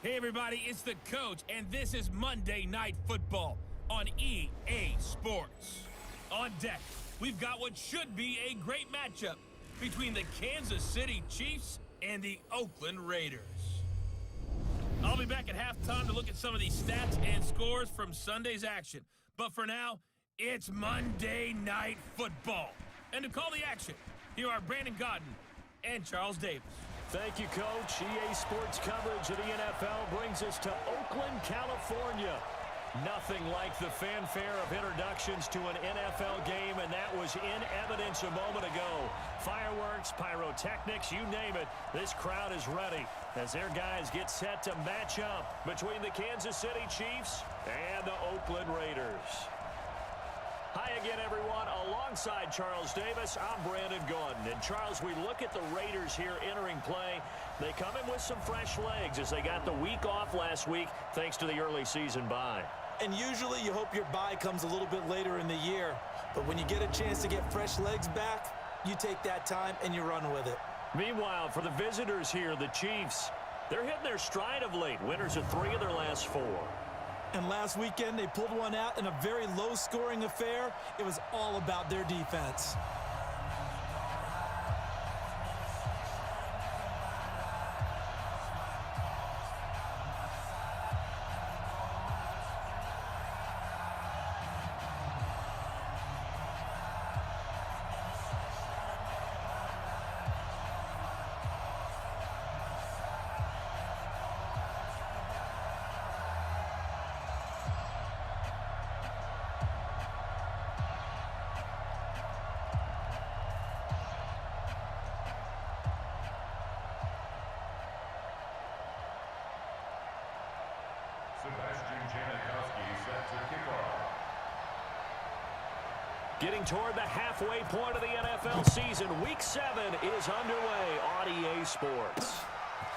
Hey everybody, it's the coach, and this is Monday Night Football on EA Sports. On deck, we've got what should be a great matchup between the Kansas City Chiefs and the Oakland Raiders. I'll be back at halftime to look at some of these stats and scores from Sunday's action. But for now, it's Monday Night Football. And to call the action, here are Brandon Godden and Charles Davis. Thank you, Coach. EA Sports coverage of the NFL brings us to Oakland, California. Nothing like the fanfare of introductions to an NFL game, and that was in evidence a moment ago. Fireworks, pyrotechnics, you name it, this crowd is ready as their guys get set to match up between the Kansas City Chiefs and the Oakland Raiders. Hi again, everyone. Alongside Charles Davis, I'm Brandon Godden. And, Charles, we look at the Raiders here entering play. They come in with some fresh legs as they got the week off last week thanks to the early season bye. And usually you hope your bye comes a little bit later in the year. But when you get a chance to get fresh legs back, you take that time and you run with it. Meanwhile, for the visitors here, the Chiefs, they're hitting their stride of late. Winners of 3 of their last 4. And last weekend, they pulled one out in a very low-scoring affair. It was all about their defense. Getting toward the halfway point of the NFL season, Week 7 is underway on EA Sports.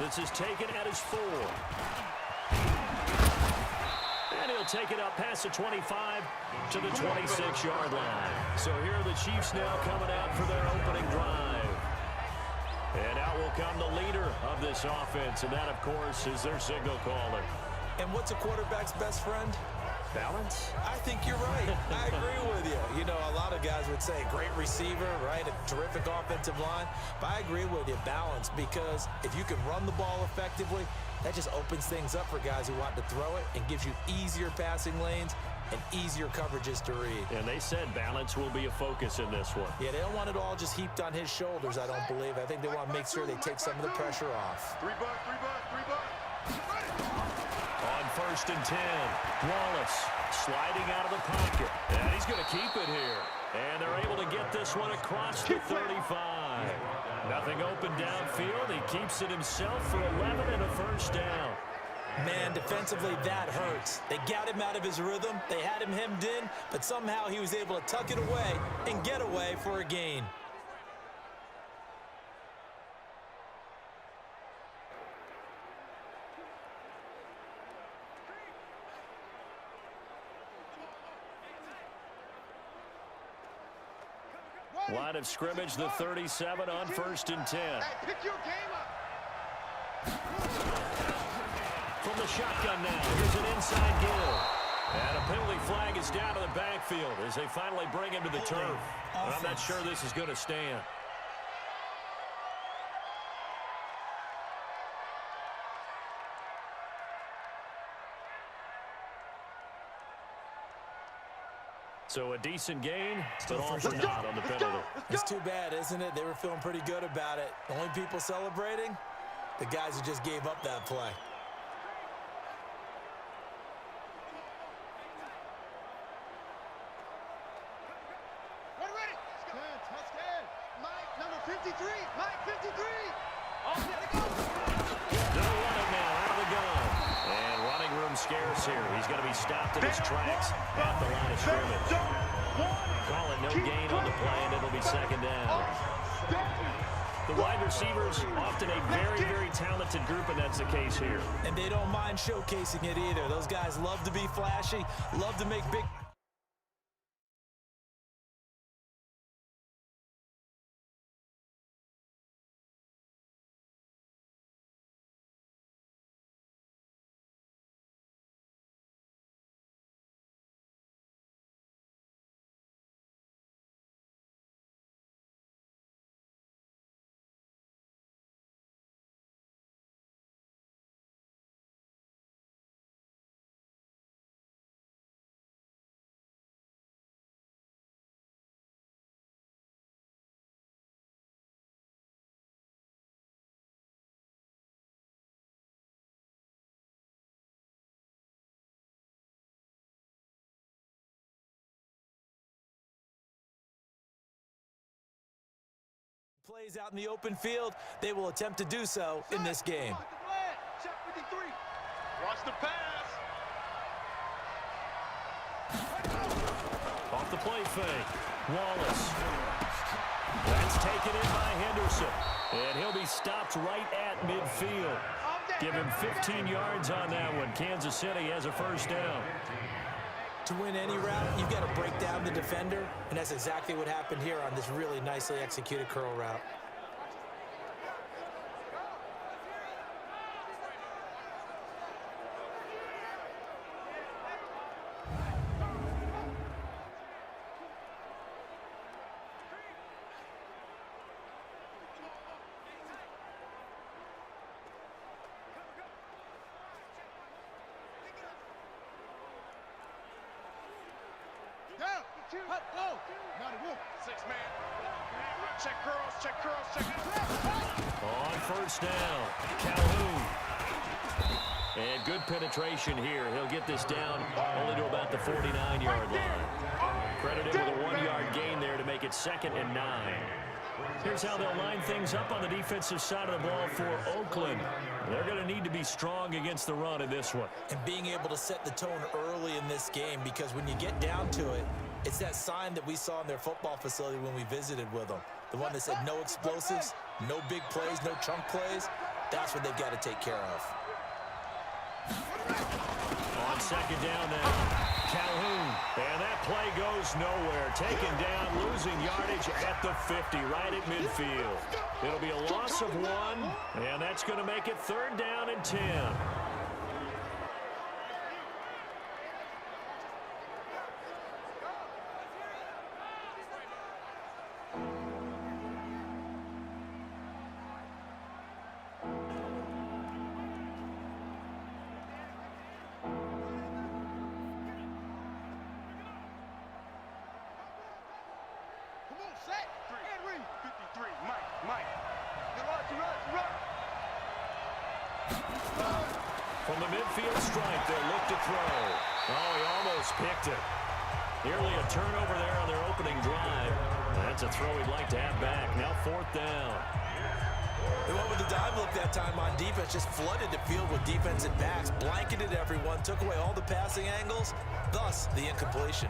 This is taken at his 4. And he'll take it up past the 25 to the 26-yard line. So here are the Chiefs now coming out for their opening drive. And out will come the leader of this offense, and that, of course, is their signal caller. And what's a quarterback's best friend? Balance? I think you're right. I agree with you. You know, a lot of guys would say great receiver, right? A terrific offensive line. But I agree with you, balance, because if you can run the ball effectively, that just opens things up for guys who want to throw it and gives you easier passing lanes and easier coverages to read. And they said balance will be a focus in this one. Yeah, they don't want it all just heaped on his shoulders, I don't believe. I think they want to make sure they take some of the pressure off. 3 bucks, 3 bucks, 3 bucks. On 1st and 10, Wallace sliding out of the pocket. And he's going to keep it here. And they're able to get this one across the 35. Nothing open downfield. He keeps it himself for 11 and a first down. Man, defensively, that hurts. They got him out of his rhythm. They had him hemmed in, but somehow he was able to tuck it away and get away for a gain. Line of scrimmage, the 37 on 1st and 10. Hey, pick your game up. From the shotgun now, here's an inside give. And a penalty flag is down to the backfield as they finally bring him to the turf. And I'm not sure this is going to stand. So a decent gain, but all for naught on the penalty. It's too bad, isn't it? They were feeling pretty good about it. The only people celebrating, the guys who just gave up that play. We're ready. Touchdown. Mike, number 53. Mike, 53. Oh, there they go. They'll run it now out of the gun. And running room scarce here. He's going to be stopped in his tracks at the line of scrimmage. Call it no gain on the play, and it'll be 2nd down. The wide receivers, often a very, very talented group, and that's the case here. And they don't mind showcasing it either. Those guys love to be flashy, love to make big Plays out in the open field, they will attempt to do so in this game. Check 53. Watch the pass. Off the play fake. Wallace. That's taken in by Henderson. And he'll be stopped right at midfield. Give him 15 yards on that one. Kansas City has a first down. To win any route, you've got to break down the defender, and that's exactly what happened here on this really nicely executed curl route. Go. Six man. Check curls, check curls, check curls. On first down, Calhoun. And good penetration here. He'll get this down only to about the 49-yard line. Credited with a 1-yard gain there to make it 2nd and 9. Here's how they'll line things up on the defensive side of the ball for Oakland. They're going to need to be strong against the run in this one. And being able to set the tone early in this game, because when you get down to it, it's that sign that we saw in their football facility when we visited with them. The one that said no explosives, no big plays, no chunk plays. That's what they've got to take care of. On second down now, Calhoun. And that play goes nowhere. Taken down, losing yardage at the 50, right at midfield. It'll be a loss of 1, and that's going to make it 3rd down and 10. Set. And read. 53. Mike. Run. From the midfield stripe, they'll look to throw. Oh, he almost picked it. Nearly a turnover there on their opening drive. That's a throw he'd like to have back. Now 4th down. They went with the dive look that time on defense, just flooded the field with defensive backs, blanketed everyone, took away all the passing angles, thus the incompletion.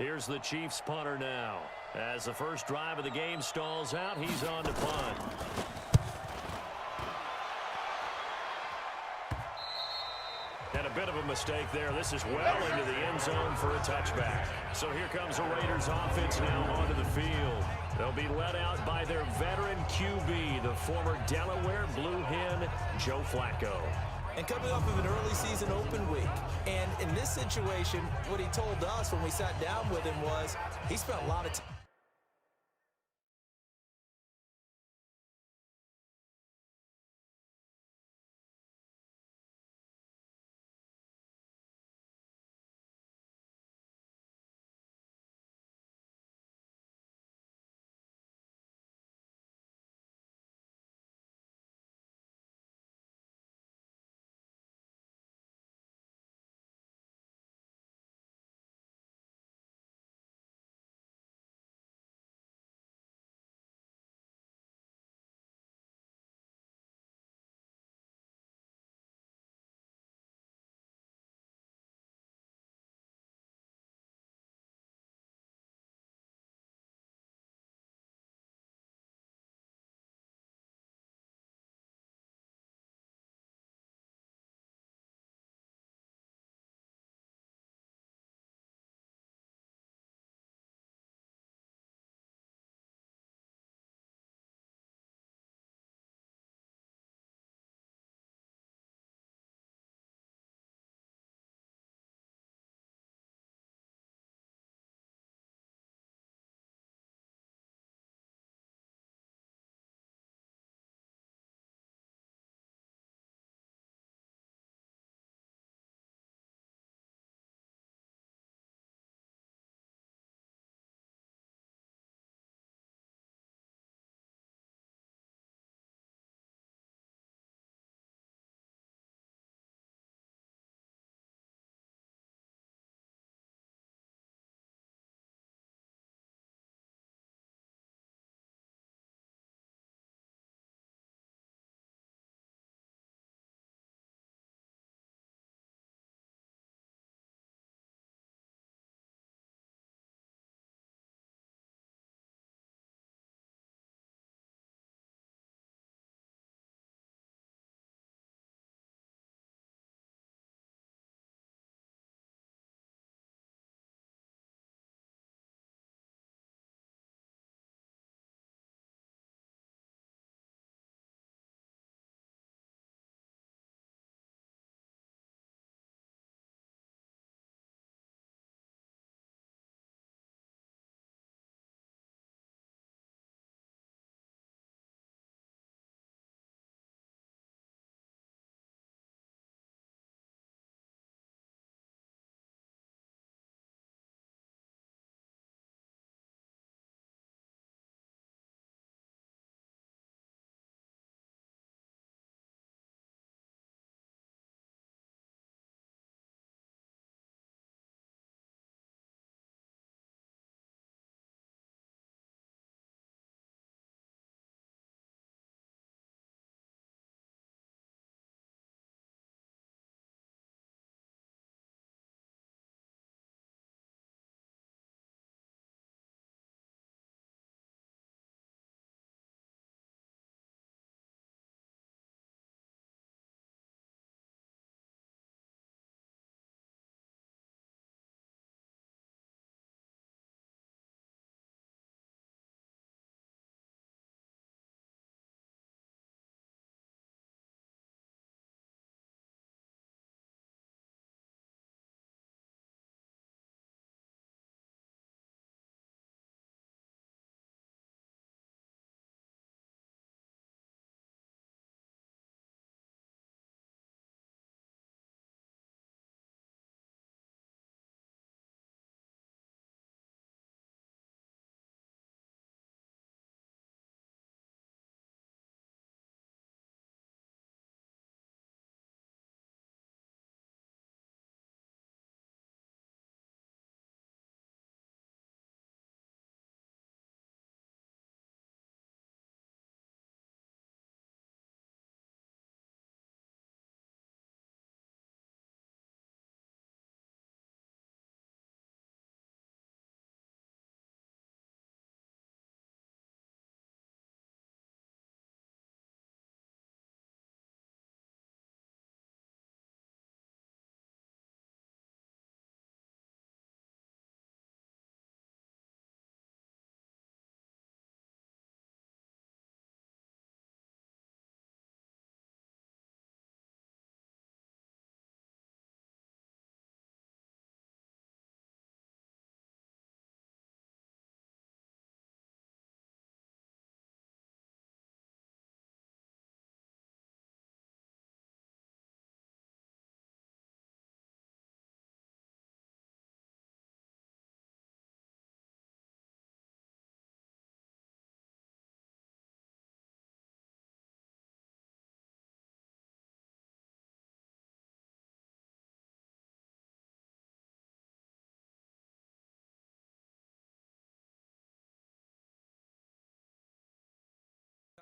Here's the Chiefs punter now. As the first drive of the game stalls out, he's on to punt. And a bit of a mistake there. This is well into the end zone for a touchback. So here comes the Raiders offense now onto the field. They'll be led out by their veteran QB, the former Delaware Blue Hen, Joe Flacco. And coming off of an early season open week. And in this situation, what he told us when we sat down with him was he spent a lot of time.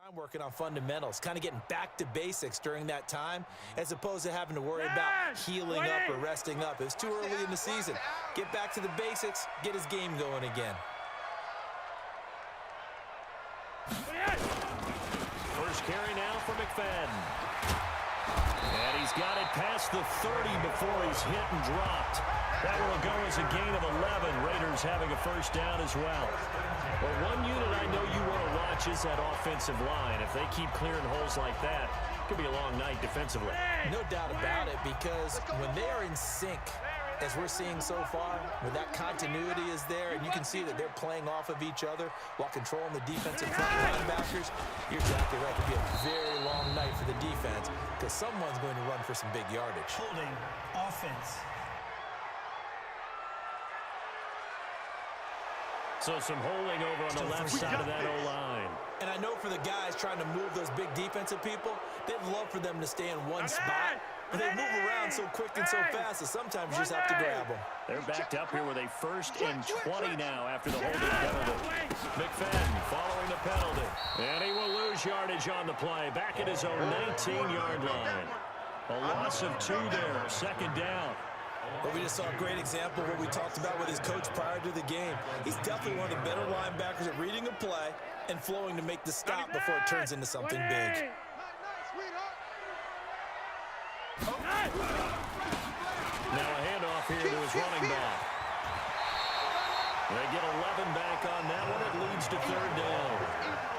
time working on fundamentals, kind of getting back to basics during that time, as opposed to having to worry about healing up or resting up. It was too early in the season. Get back to the basics, get his game going again. First carry now for McFadden. And he's got it past the 30 before he's hit and dropped. That will go as a gain of 11. Raiders having a first down as well. Well, one unit I know you want to watch is that offensive line. If they keep clearing holes like that, it could be a long night defensively. No doubt about it, because when they are in sync, as we're seeing so far, when that continuity is there, and you can see that they're playing off of each other while controlling the defensive front linebackers, you're exactly right. It could be a very long night for the defense, because someone's going to run for some big yardage. Holding offense. So some holding over on the left side of that O-line. And I know for the guys trying to move those big defensive people, they'd love for them to stay in one spot. But they move around so quick and so fast that sometimes you just have to grab them. They're backed up here with a 1st and 20 now after the holding penalty. McFadden following the penalty. And he will lose yardage on the play. Back at his own 19-yard line. A loss of 2 there. 2nd down. But we just saw a great example of what we talked about with his coach prior to the game. He's definitely one of the better linebackers at reading a play and flowing to make the stop before it turns into something big. Now a handoff here to his running back. They get 11 back on that one. It leads to 3rd down.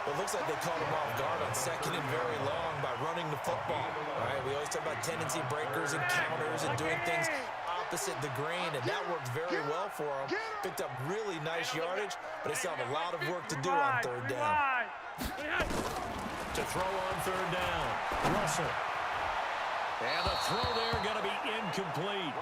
Well, it looks like they caught him off guard on 2nd and very long by running the football. All right, we always talk about tendency breakers and counters and doing things opposite the grain, and that worked very well for him. Picked up really nice yardage, but they still have a lot of work to do on 3rd down. To throw on 3rd down, Russell. And the throw there going to be incomplete.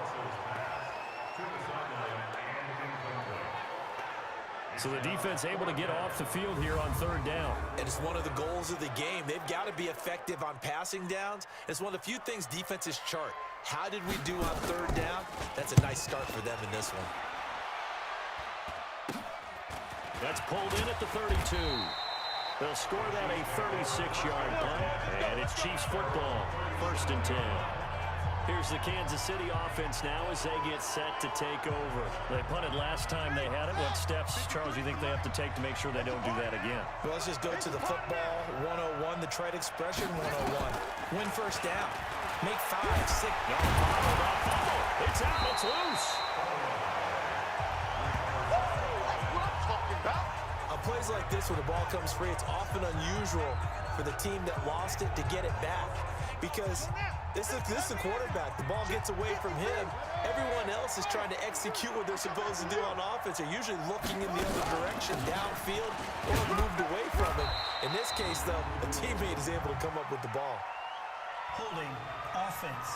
So the defense able to get off the field here on 3rd down. And it's one of the goals of the game. They've got to be effective on passing downs. It's one of the few things defenses chart. How did we do on 3rd down? That's a nice start for them in this one. That's pulled in at the 32. They'll score that a 36-yard punt, and it's Chiefs football, 1st and 10. Here's the Kansas City offense now as they get set to take over. They punted last time they had it. What steps, Charles, do you think they have to take to make sure they don't do that again? Well, let's just go to the football 101, the trade expression 101. Win 1st down. Make 5, 6. It's out. It's loose. On plays like this, when the ball comes free, it's often unusual for the team that lost it to get it back, because this is the quarterback. The ball gets away from him. Everyone else is trying to execute what they're supposed to do on offense. They're usually looking in the other direction, downfield, or moved away from it. In this case, though, a teammate is able to come up with the ball. Holding offense.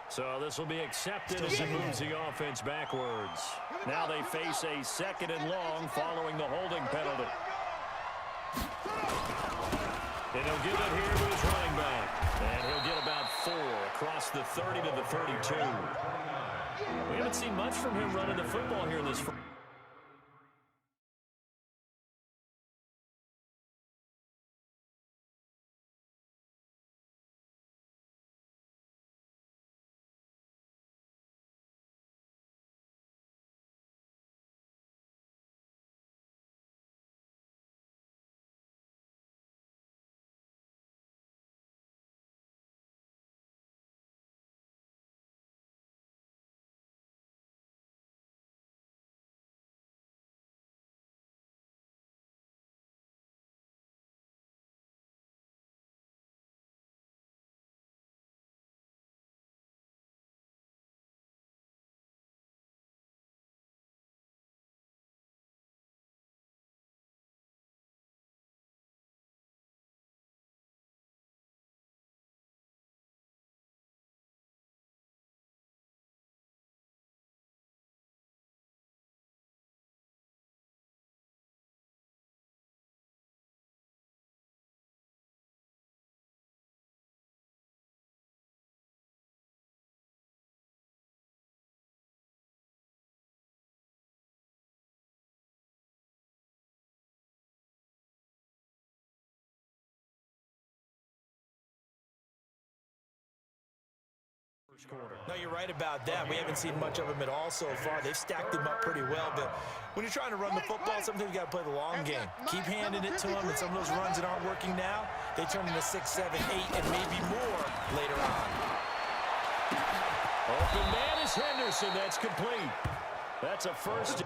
So this will be accepted as it moves the offense backwards. Now they face a 2nd and long following the holding penalty. And he'll give it here to his running back. And he'll get about 4 across the 30 to the 32. We haven't seen much from him running the football here in this No, you're right about that. We haven't seen much of him at all so far. They've stacked him up pretty well, but when you're trying to run the football, sometimes you got to play the long game. Keep handing it to him, and some of those runs that aren't working now, they turn into 6, 7, 8, and maybe more later on. Open man is Henderson. That's complete. That's a first.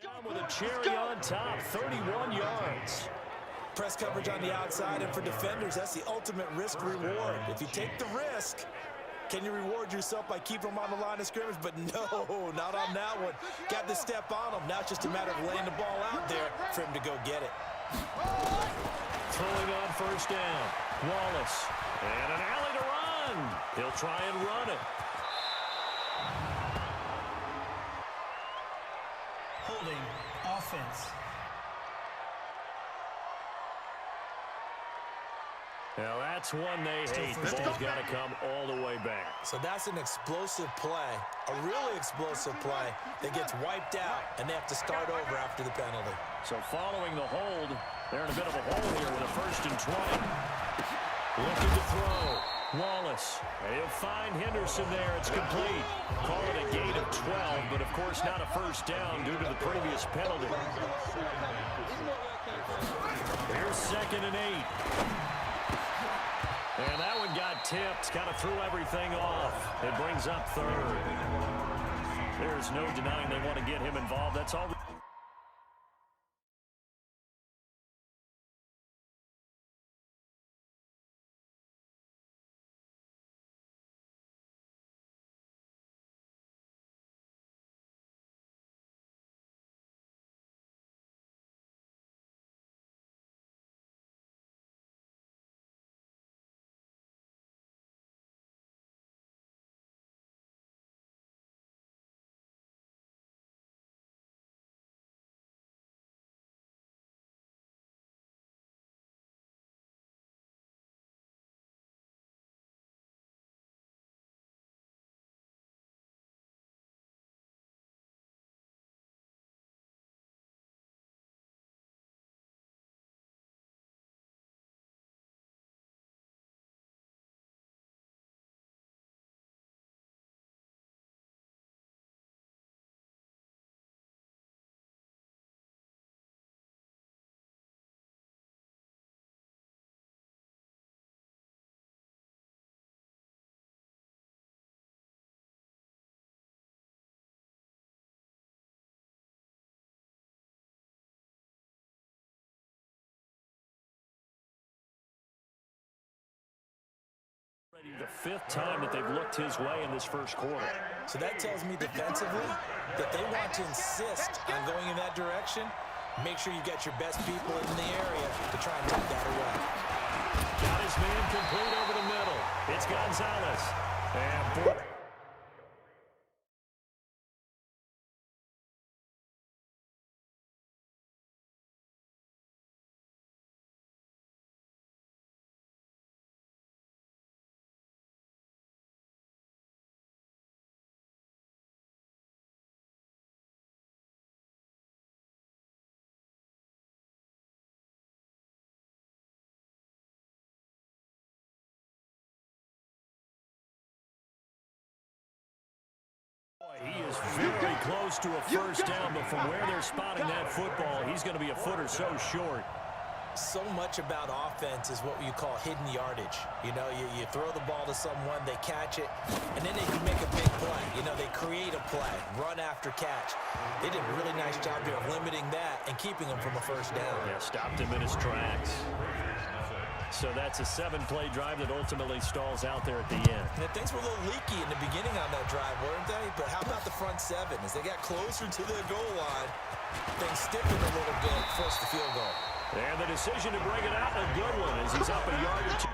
Down with a cherry on top, 31 yards. Press coverage on the outside, and for defenders, that's the ultimate risk-reward. If you take the risk, can you reward yourself by keeping them on the line of scrimmage? But no, not on that one. Got the step on him. Now it's just a matter of laying the ball out there for him to go get it. Throwing on first down. Wallace. And an alley to run. He'll try and run it. Holding offense. Now that's one they hate. The ball's got to come all the way back. So that's an explosive play, a really explosive play that gets wiped out, and they have to start over after the penalty. So following the hold, they're in a bit of a hole here with a 1st and 20. Looking to throw. Wallace. And he'll find Henderson there. It's complete. Call it a gain of 12, but of course not a first down due to the previous penalty. Here's 2nd and 8. And that one got tipped. Kind of threw everything off. It brings up 3rd. There's no denying they want to get him involved. That's all. The 5th time that they've looked his way in this first quarter. So that tells me defensively that they want to insist on going in that direction. Make sure you get your best people in the area to try and take that away. Got his man complete over the middle. It's Gonzalez. And he is very close to a first down, but from where they're spotting that football, he's going to be a foot or so short. So much about offense is what you call hidden yardage. You know, you throw the ball to someone, they catch it, and then they can make a big play. You know, they create a play, run after catch. They did a really nice job here of limiting that and keeping him from a first down. Yeah, stopped him in his tracks. So that's a 7-play drive that ultimately stalls out there at the end. And things were a little leaky in the beginning on that drive, weren't they? But how about the front 7? As they got closer to the goal line, things stiffened a little bit, forced the field goal. And the decision to bring it out, a good one, as he's up a yard or two.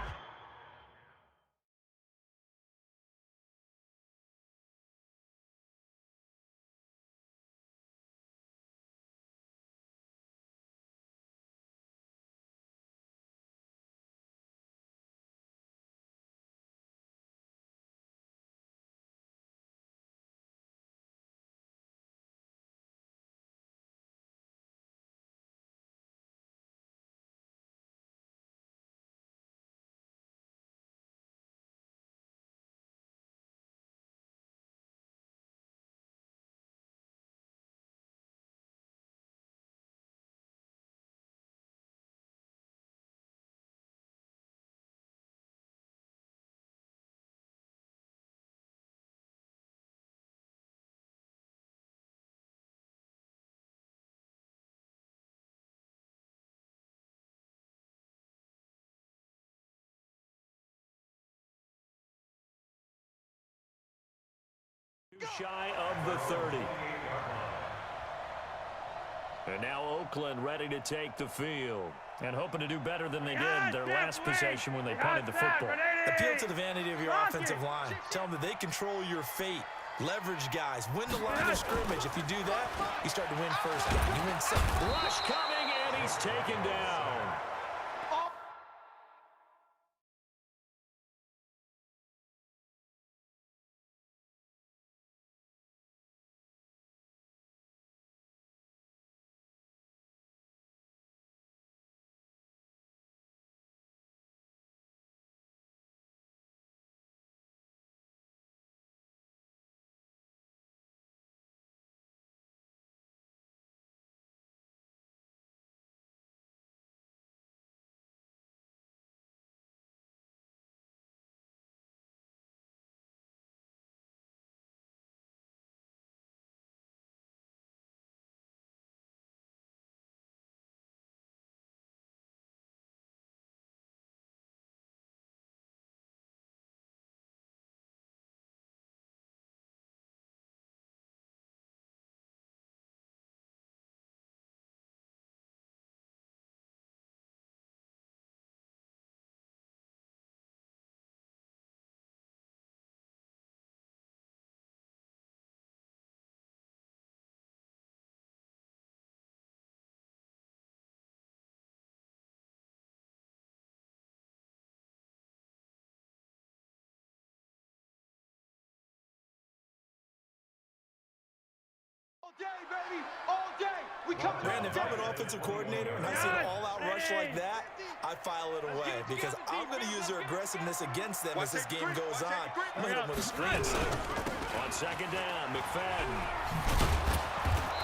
shy of the 30. And now Oakland ready to take the field. And hoping to do better than they did their last possession when they punted the football. Appeal to the vanity of your offensive line. Tell them that they control your fate. Leverage guys. Win the line of scrimmage. If you do that, you start to win first down. You win second. Rush coming, and he's taken down. All day, baby, all day. We come to Brandon, if I'm an offensive coordinator and I see an all-out rush like that, I file it away because I'm going to use their aggressiveness against them as this game goes on. I'm going to hit them with a screen. On second down, McFadden.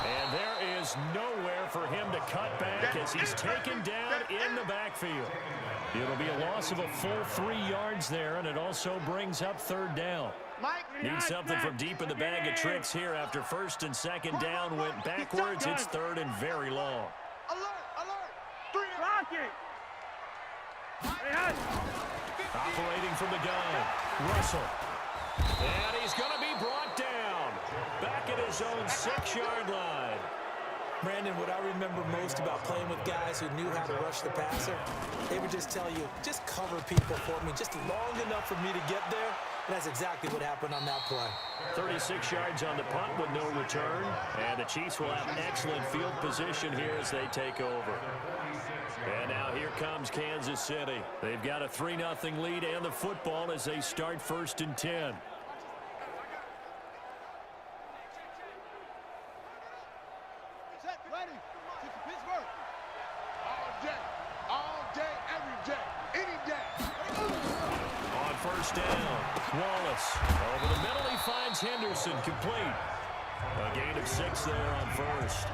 And there is nowhere for him to cut back as he's taken down in the backfield. It'll be a loss of a full 3 yards there, and it also brings up third down. Need something from deep in the bag of tricks here after first and second down went backwards. It's third and very long. Operating from the gun, Russell. And he's going to be brought down back at his own 6-yard line. Brandon, what I remember most about playing with guys who knew how to rush the passer, they would just tell you, just cover people for me, just long enough for me to get there. And that's exactly what happened on that play. 36 yards on the punt with no return. And the Chiefs will have excellent field position here as they take over. And now here comes Kansas City. They've got a 3-0 lead and the football as they start first and 10. First down, Wallace. Over the middle, he finds Henderson, complete. A gain of 6 there on first.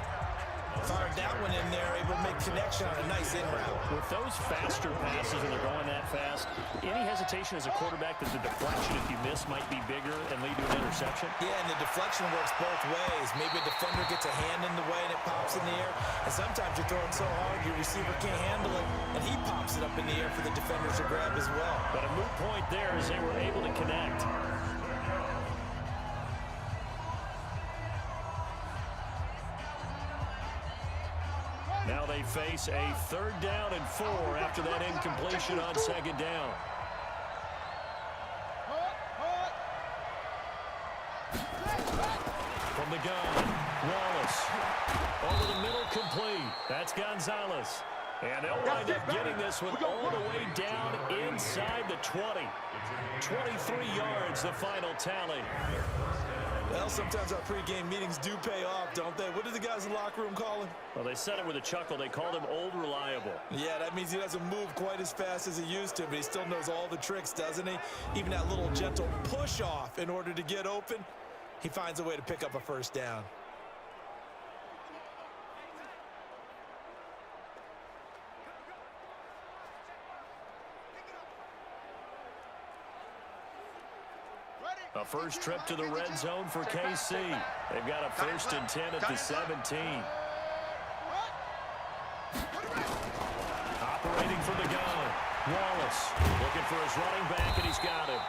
Fired that one in there, able to make connection on a nice in route. With those faster passes when they're going that fast, any hesitation as a quarterback that the deflection, if you miss, might be bigger and lead to an interception? Yeah, and the deflection works both ways. Maybe a defender gets a hand in the way and it pops in the air. And sometimes you're throwing so hard your receiver can't handle it, and he pops it up in the air for the defenders to grab as well. But a moot point there as they were able to connect. Now they face a 3rd down and 4 after that incompletion on second down. From the gun, Wallace. Over the middle, complete. That's Gonzalez. And they'll wind up getting this one all the way down inside the 20. 23 yards, the final tally. Well, sometimes our pregame meetings do pay off, don't they? What do the guys in the locker room call him? Well, they said it with a chuckle. They called him Old Reliable. Yeah, that means he doesn't move quite as fast as he used to, but he still knows all the tricks, doesn't he? Even that little gentle push-off in order to get open, he finds a way to pick up a first down. A first trip to the red zone for KC. They've got a 1st and 10 at the 17. Operating from the gun, Wallace looking for his running back, and he's got him.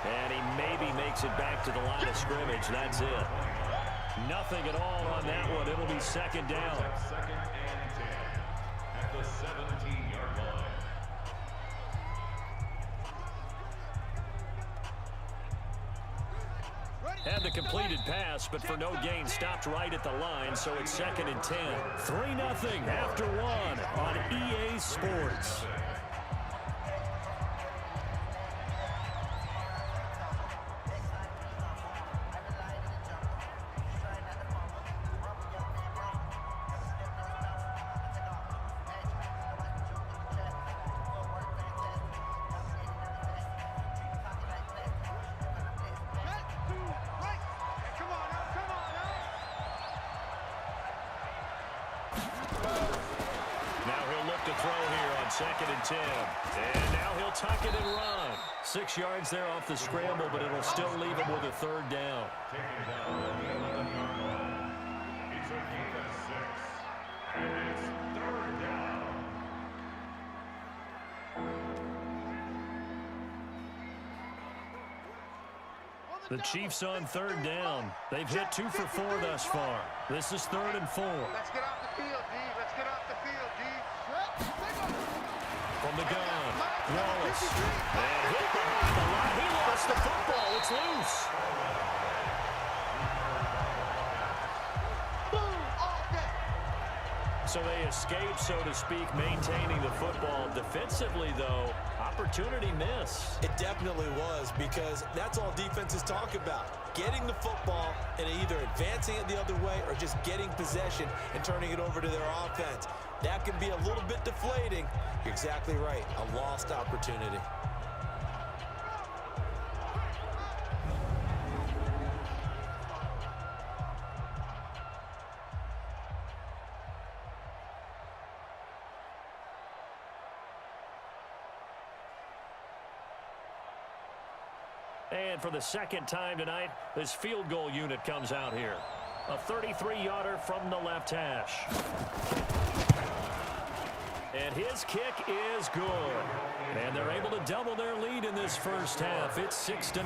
And he maybe makes it back to the line of scrimmage. That's it. Nothing at all on that one. It'll be second down. Second and 10 at the 17-yard line. Had the completed pass, but for no gain, stopped right at the line, so it's second and 10. 3-0 after one on EA Sports. Second and 10. And now he'll tuck it and run. 6 yards there off the scramble, but it'll still leave him with a third down. Taken down on the 11-yard line. It's a gain of 6. And it's third down. The Chiefs on third down. They've hit 2 for 4 thus far. This is 3rd and 4. Let's get off the field, D. Let's get off the field, D. From the gun, Wallace. And hit behind the line. He lost the football. It's loose. So they escape, so to speak, maintaining the football. Defensively, though, opportunity miss. It definitely was, because that's all defenses talk about. Getting the football and either advancing it the other way or just getting possession and turning it over to their offense. That can be a little bit deflating. You're exactly right. A lost opportunity. And for the second time tonight, this field goal unit comes out here. A 33-yarder from the left hash. And his kick is good. And they're able to double their lead in this first half. It's 6-0.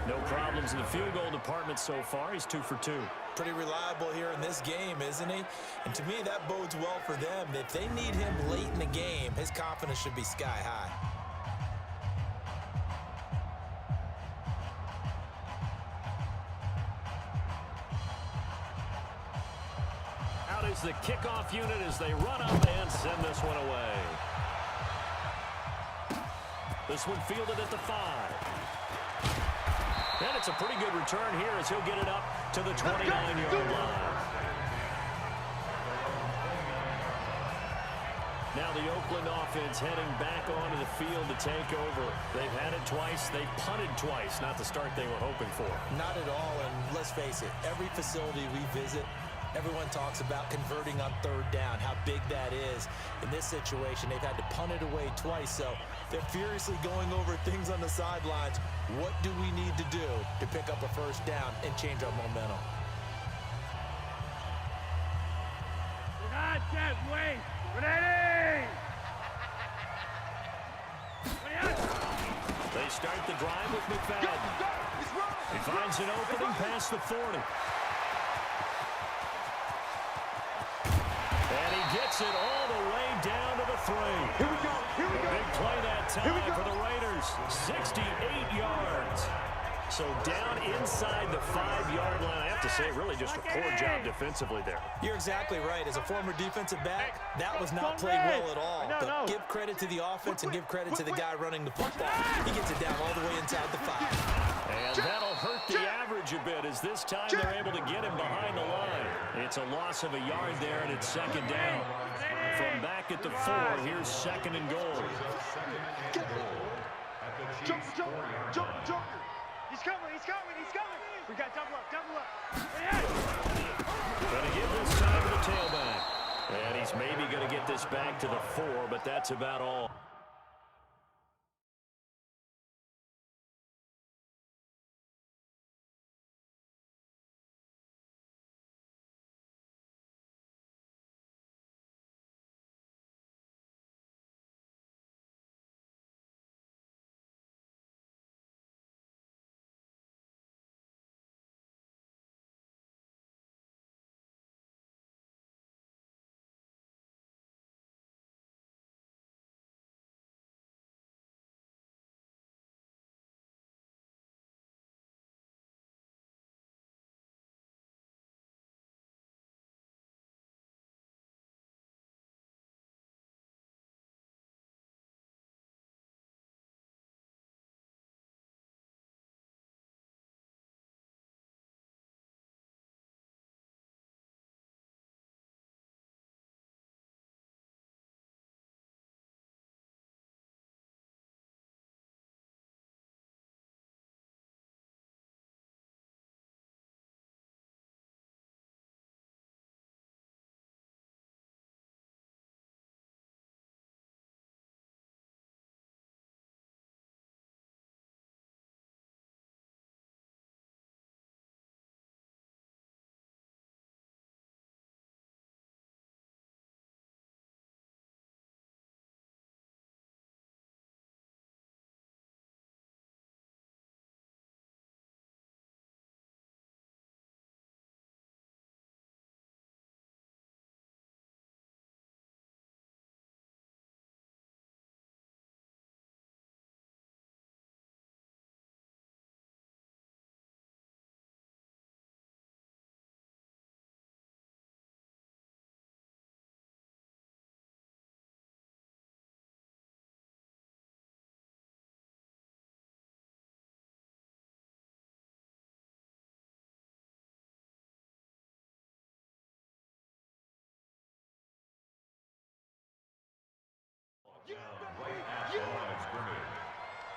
No problems in the field goal department so far. He's 2 for 2. Pretty reliable here in this game, isn't he? And to me, that bodes well for them. If they need him late in the game, his confidence should be sky high. Is the kickoff unit as they run up and send this one away. This one fielded at the 5. And it's a pretty good return here as he'll get it up to the 29-yard line. Now the Oakland offense heading back onto the field to take over. They've had it twice. They've punted twice. Not the start they were hoping for. Not at all, and let's face it, every facility we visit, everyone talks about converting on third down, how big that is. In this situation, they've had to punt it away twice, so they're furiously going over things on the sidelines. What do we need to do to pick up a first down and change our momentum? They start the drive with McFadden. He finds an opening past the 40. And he gets it all the way down to the 3. Here we go. Big play that time for the Raiders. 68 yards. So down inside the 5-yard line. I have to say, really just a poor job defensively there. You're exactly right. As a former defensive back, that was not played well at all. But give credit to the offense and give credit to the guy running the football. He gets it down all the way inside the 5. And that'll hurt the average a bit as this time they're able to get him behind the line. It's a loss of a yard there, and it's second down. From back at the 4, here's second and goal. Jump. He's coming. We got double up. Going to give this time to the tailback. And he's maybe going to get this back to the 4, but that's about all.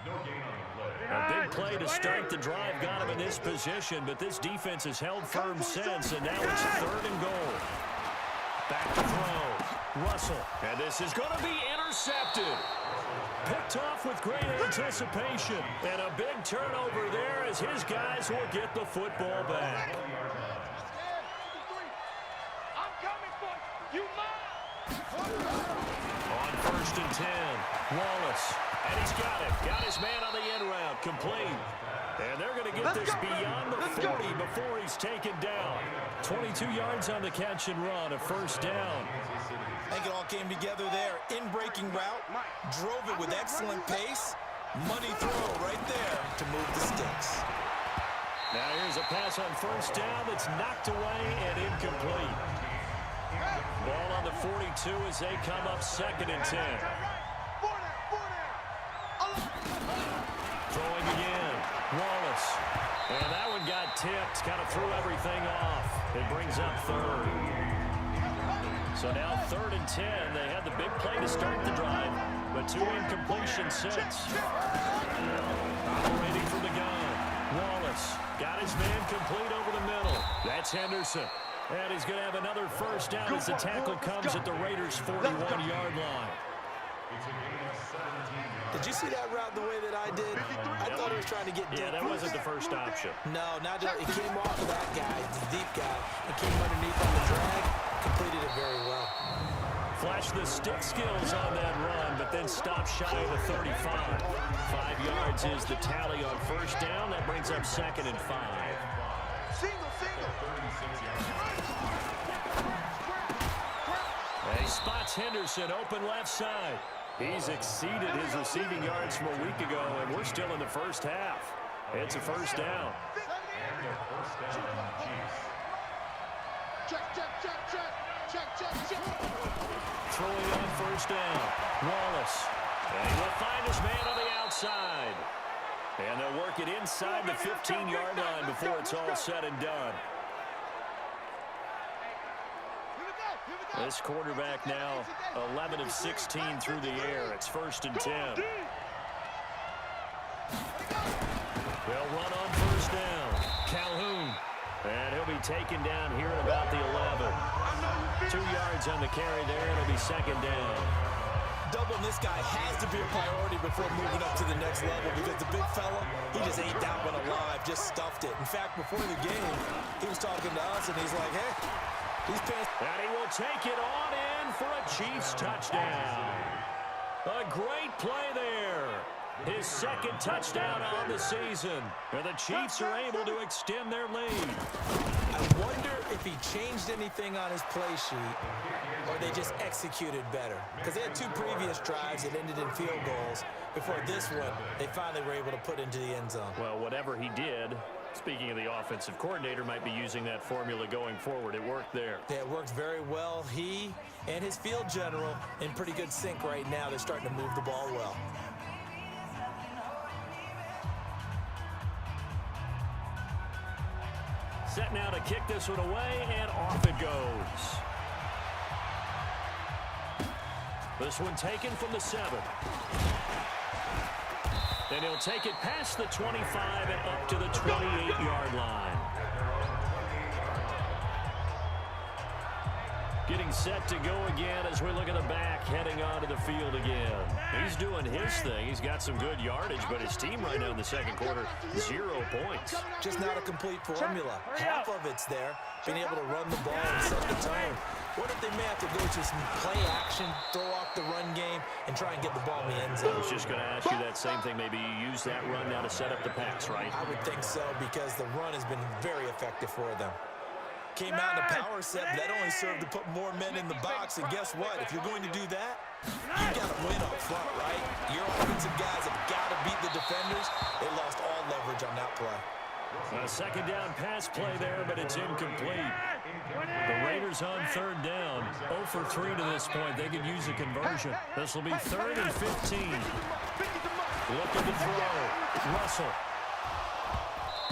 No gain on the play. A big play to start the drive got him in this position, but this defense has held firm since, and now it's 3rd and goal. Back to throw. Russell. And this is going to be intercepted. Picked off with great anticipation. And a big turnover there as his guys will get the football back. I'm coming for you. On 1st and 10, Wallace. And he's got it. Got his man on the end route. Complete. And they're going to get this beyond the 40 before he's taken down. 22 yards on the catch and run, a 1st down. I think it all came together there. In-breaking route, drove it with excellent pace. Money throw right there to move the sticks. Now here's a pass on 1st down that's knocked away and incomplete. Ball on the 42 as they come up 2nd and 10. Throwing again. Wallace. And that one got tipped. Kind of threw everything off. It brings up 3rd. So now 3rd and 10. They had the big play to start the drive, but 2 incompletions since. Operating from the gun. Wallace got his man complete over the middle. That's Henderson. And he's going to have another 1st down as the tackle comes at the Raiders' 41-yard line. Did you see that route the way that I did? I thought he was trying to get deep. Yeah, that wasn't the first option. No, not just, it came off of that guy, the deep guy, and came underneath on the drag, completed it very well. Flash the stick skills on that run, but then stopped shy of the 35. 5 yards is the tally on 1st down. That brings up 2nd and 5. He spots Henderson open left side. He's exceeded his receiving yards from a week ago, and we're still in the 1st half. It's a 1st down. Throwing on 1st down. Wallace. And he will find his man on the outside. And they'll work it inside the 15-yard line before it's all said and done. This quarterback now 11 of 16 through the air. It's 1st and 10. They'll run on 1st down. Calhoun. And he'll be taken down here at about the 11. 2 yards on the carry there. It'll be 2nd down. Doubling this guy has to be a priority before moving up to the next level because the big fella, he just ate that one alive, just stuffed it. In fact, before the game, he was talking to us, and he's like, hey, he's pissed. And he will take it on in for a Chiefs touchdown. A great play there. His 2nd touchdown on the season. And the Chiefs are able to extend their lead. I wonder if he changed anything on his play sheet or they just executed better. Because they had 2 previous drives that ended in field goals. Before this one, they finally were able to put into the end zone. Well, whatever he did, speaking of the offensive coordinator, might be using that formula going forward. It worked there. Yeah, it worked very well. He and his field general in pretty good sync right now. They're starting to move the ball well. Set now to kick this one away, and off it goes. This one taken from the 7. And he'll take it past the 25 and up to the 28-yard line. Getting set to go again as we look at the back, heading onto the field again. He's doing his thing. He's got some good yardage, but his team right now in the 2nd quarter, 0 points. Just not a complete formula. Half of it's there, being able to run the ball and set the tone. What if they may have to go to some play action, throw off the run game, and try and get the ball in the end zone? I was just going to ask you that same thing. Maybe you use that run now to set up the pass, right? I would think so, because the run has been very effective for them. Came out in a power set, but that only served to put more men in the box. And guess what? If you're going to do that, you got to win up front, right? Your offensive guys have got to beat the defenders. They lost all leverage on that play. A 2nd down pass play there, but it's incomplete. The Raiders on 3rd down. 0 for 3 to this point. They could use a conversion. This will be 3rd and 15. Looking to throw. Russell.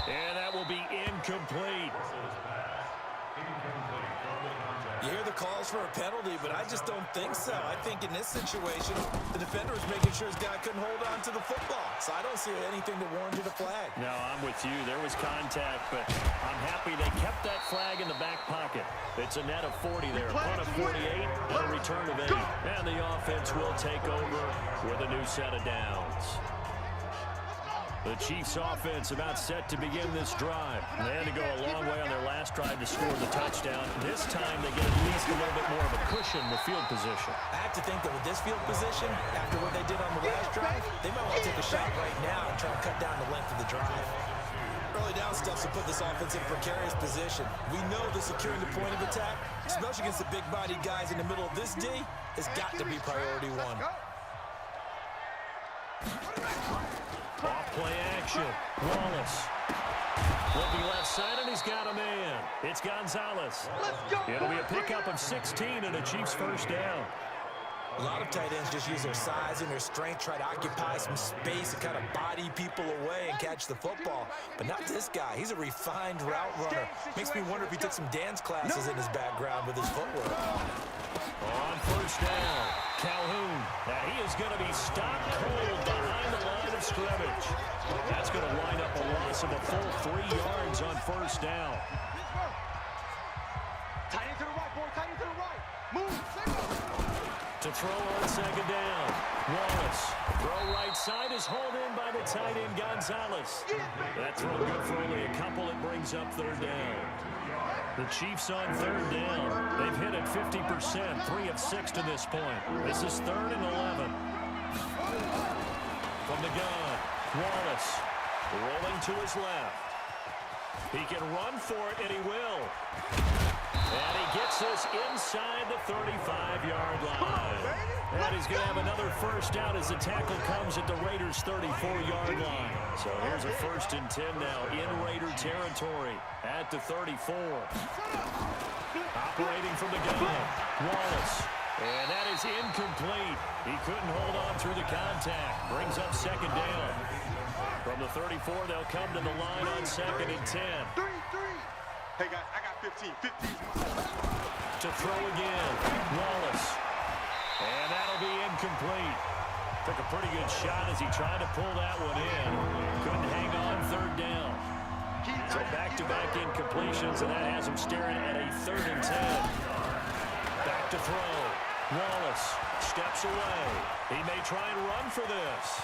And that will be incomplete. You hear the calls for a penalty, but I just don't think so. I think in this situation, the defender was making sure his guy couldn't hold on to the football. So I don't see anything that warranted a flag. No, I'm with you. There was contact, but I'm happy they kept that flag in the back pocket. It's a net of 40 there, a punt of 48, and a return of 8. And the offense will take over with a new set of downs. The Chiefs offense about set to begin this drive. They had to go a long way on their last drive to score the touchdown. This time they get at least a little bit more of a cushion with field position. I have to think that with this field position, after what they did on the last drive, they might want to take a shot right now and try to cut down the length of the drive. Early down stuff to put this offense in a precarious position. We know the securing the point of attack, especially against the big-bodied guys in the middle of this D, has got to be priority one. Off play action. Wallace. Looking left side, and he's got a man. It's Gonzalez. It'll be a pickup of 16 and a Chiefs first down. A lot of tight ends just use their size and their strength, try to occupy some space and kind of body people away and catch the football. But not this guy. He's a refined route runner. Makes me wonder if he took some dance classes in his background with his footwork. On first down, Calhoun. Now he is going to be stopped cold behind the line of scrimmage. That's going to wind up a loss of a full 3 yards on first down. Tight end to the right, boy. Tight end to the right. Move. To throw on second down, Wallace. Throw right side is hauled in by the tight end, Gonzalez. That throw good for only a couple. It brings up third down. The Chiefs on third down. They've hit it 50%, 3 of 6 to this point. This is 3rd and 11. From the gun, Wallace rolling to his left. He can run for it, and he will. And he gets us inside the 35-yard line. And he's going to have another first down as the tackle comes at the Raiders' 34-yard line. So here's a 1st and 10 now in Raider territory at the 34. Operating from the gun, Wallace. And that is incomplete. He couldn't hold on through the contact. Brings up second down. From the 34, they'll come to the line on 2nd and 10. Hey, guys, I got 15. To throw again, Wallace. And that'll be incomplete. Took a pretty good shot as he tried to pull that one in. Couldn't hang on third down. So back-to-back incompletions, and that has him staring at a 3rd and 10. Back to throw. Wallace steps away. He may try and run for this.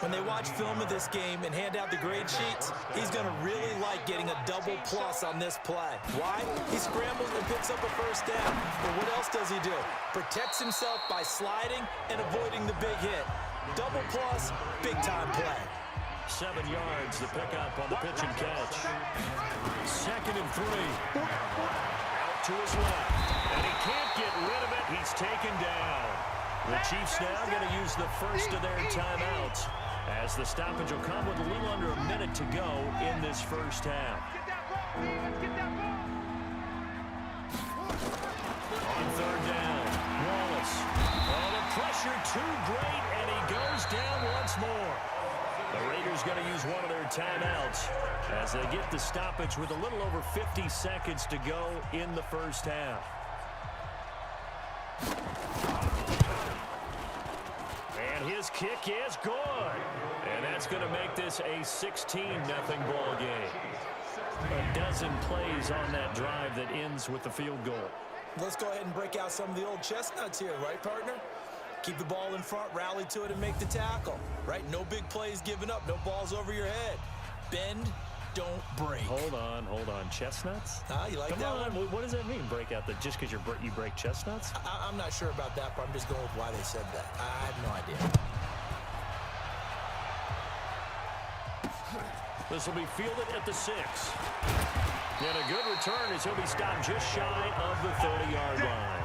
When they watch film of this game and hand out the grade sheets, he's going to really like getting a double plus on this play. Why? He scrambles and picks up a first down. But what else does he do? Protects himself by sliding and avoiding the big hit. Double plus, big-time play. 7 yards, the pickup on the pitch and catch. 2nd and 3. Out to his left. And he can't get rid of it. He's taken down. The Chiefs now going to use the first of their timeouts, as the stoppage will come with a little under a minute to go in this first half. On third down, Wallace. Oh, the pressure too great, and he goes down once more. The Raiders going to use one of their timeouts as they get the stoppage with a little over 50 seconds to go in the first half. And his kick is good. And that's going to make this a 16-0 ball game. A dozen plays on that drive that ends with the field goal. Let's go ahead and break out some of the old chestnuts here, right, partner? Keep the ball in front, rally to it, and make the tackle, right? No big plays given up, no balls over your head. Bend, don't break. Hold on. Chestnuts? You like that one? What does that mean, break out? Just because you break chestnuts? I'm not sure about that, but I'm just going with why they said that. I have no idea. This will be fielded at the 6. And a good return as he'll be stopped just shy of the 30-yard line.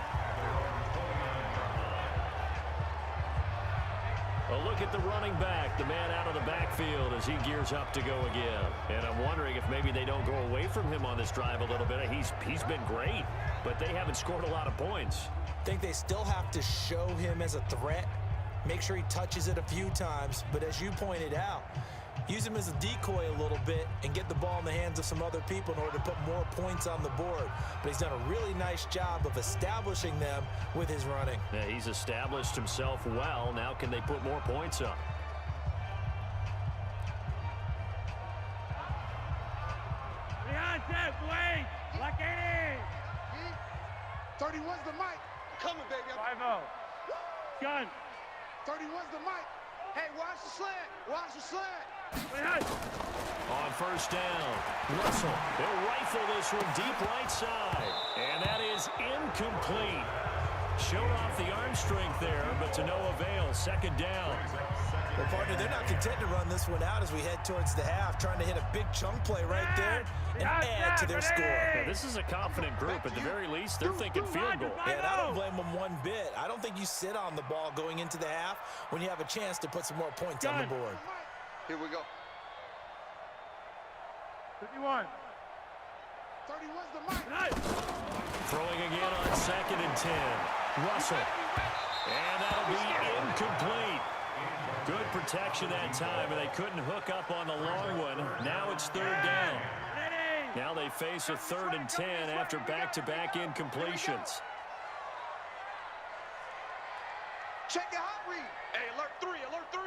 A look at the running back, the man out of the backfield as he gears up to go again. And I'm wondering if maybe they don't go away from him on this drive a little bit. He's been great, but they haven't scored a lot of points. I think they still have to show him as a threat, make sure he touches it a few times. But as you pointed out, use him as a decoy a little bit and get the ball in the hands of some other people in order to put more points on the board. But he's done a really nice job of establishing them with his running. Yeah, he's established himself well. Now can they put more points up? Behind that, Wayne. Like 80. 31's the mic. Coming, baby. 5-0. Gun. 31's the mic. Hey, watch the slant. Watch the slant. On first down, Russell. He'll rifle this one deep right side. And that is incomplete. Showed off the arm strength there, but to no avail. Second down. Well, partner, they're not content to run this one out as we head towards the half, trying to hit a big chunk play right there and add to their score. Yeah, this is a confident group. At the very least, they're thinking field goal. Yeah, and I don't blame them one bit. I don't think you sit on the ball going into the half when you have a chance to put some more points on the board. Here we go. 51. 31's the mic. Throwing again on 2nd and 10. Russell. And that'll be incomplete. Good protection that time, and they couldn't hook up on the long one. Now it's 3rd down. Now they face a 3rd and 10 after back-to-back incompletions. Check your hot read. Hey, alert 3, alert 3.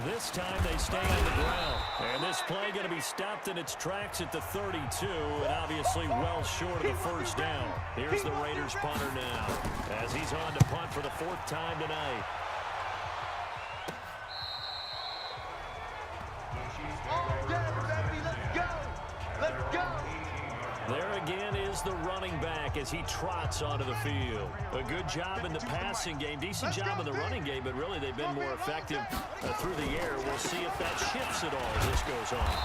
This time they stay on the ground. And this play going to be stopped in its tracks at the 32, and obviously well short of the first down. Here's the Raiders punter now, as he's on to punt for the 4th time tonight. There again is the running back as he trots onto the field. A good job in the passing game, decent job in the running game, but really they've been more effective through the air. We'll see if that shifts at all as this goes on.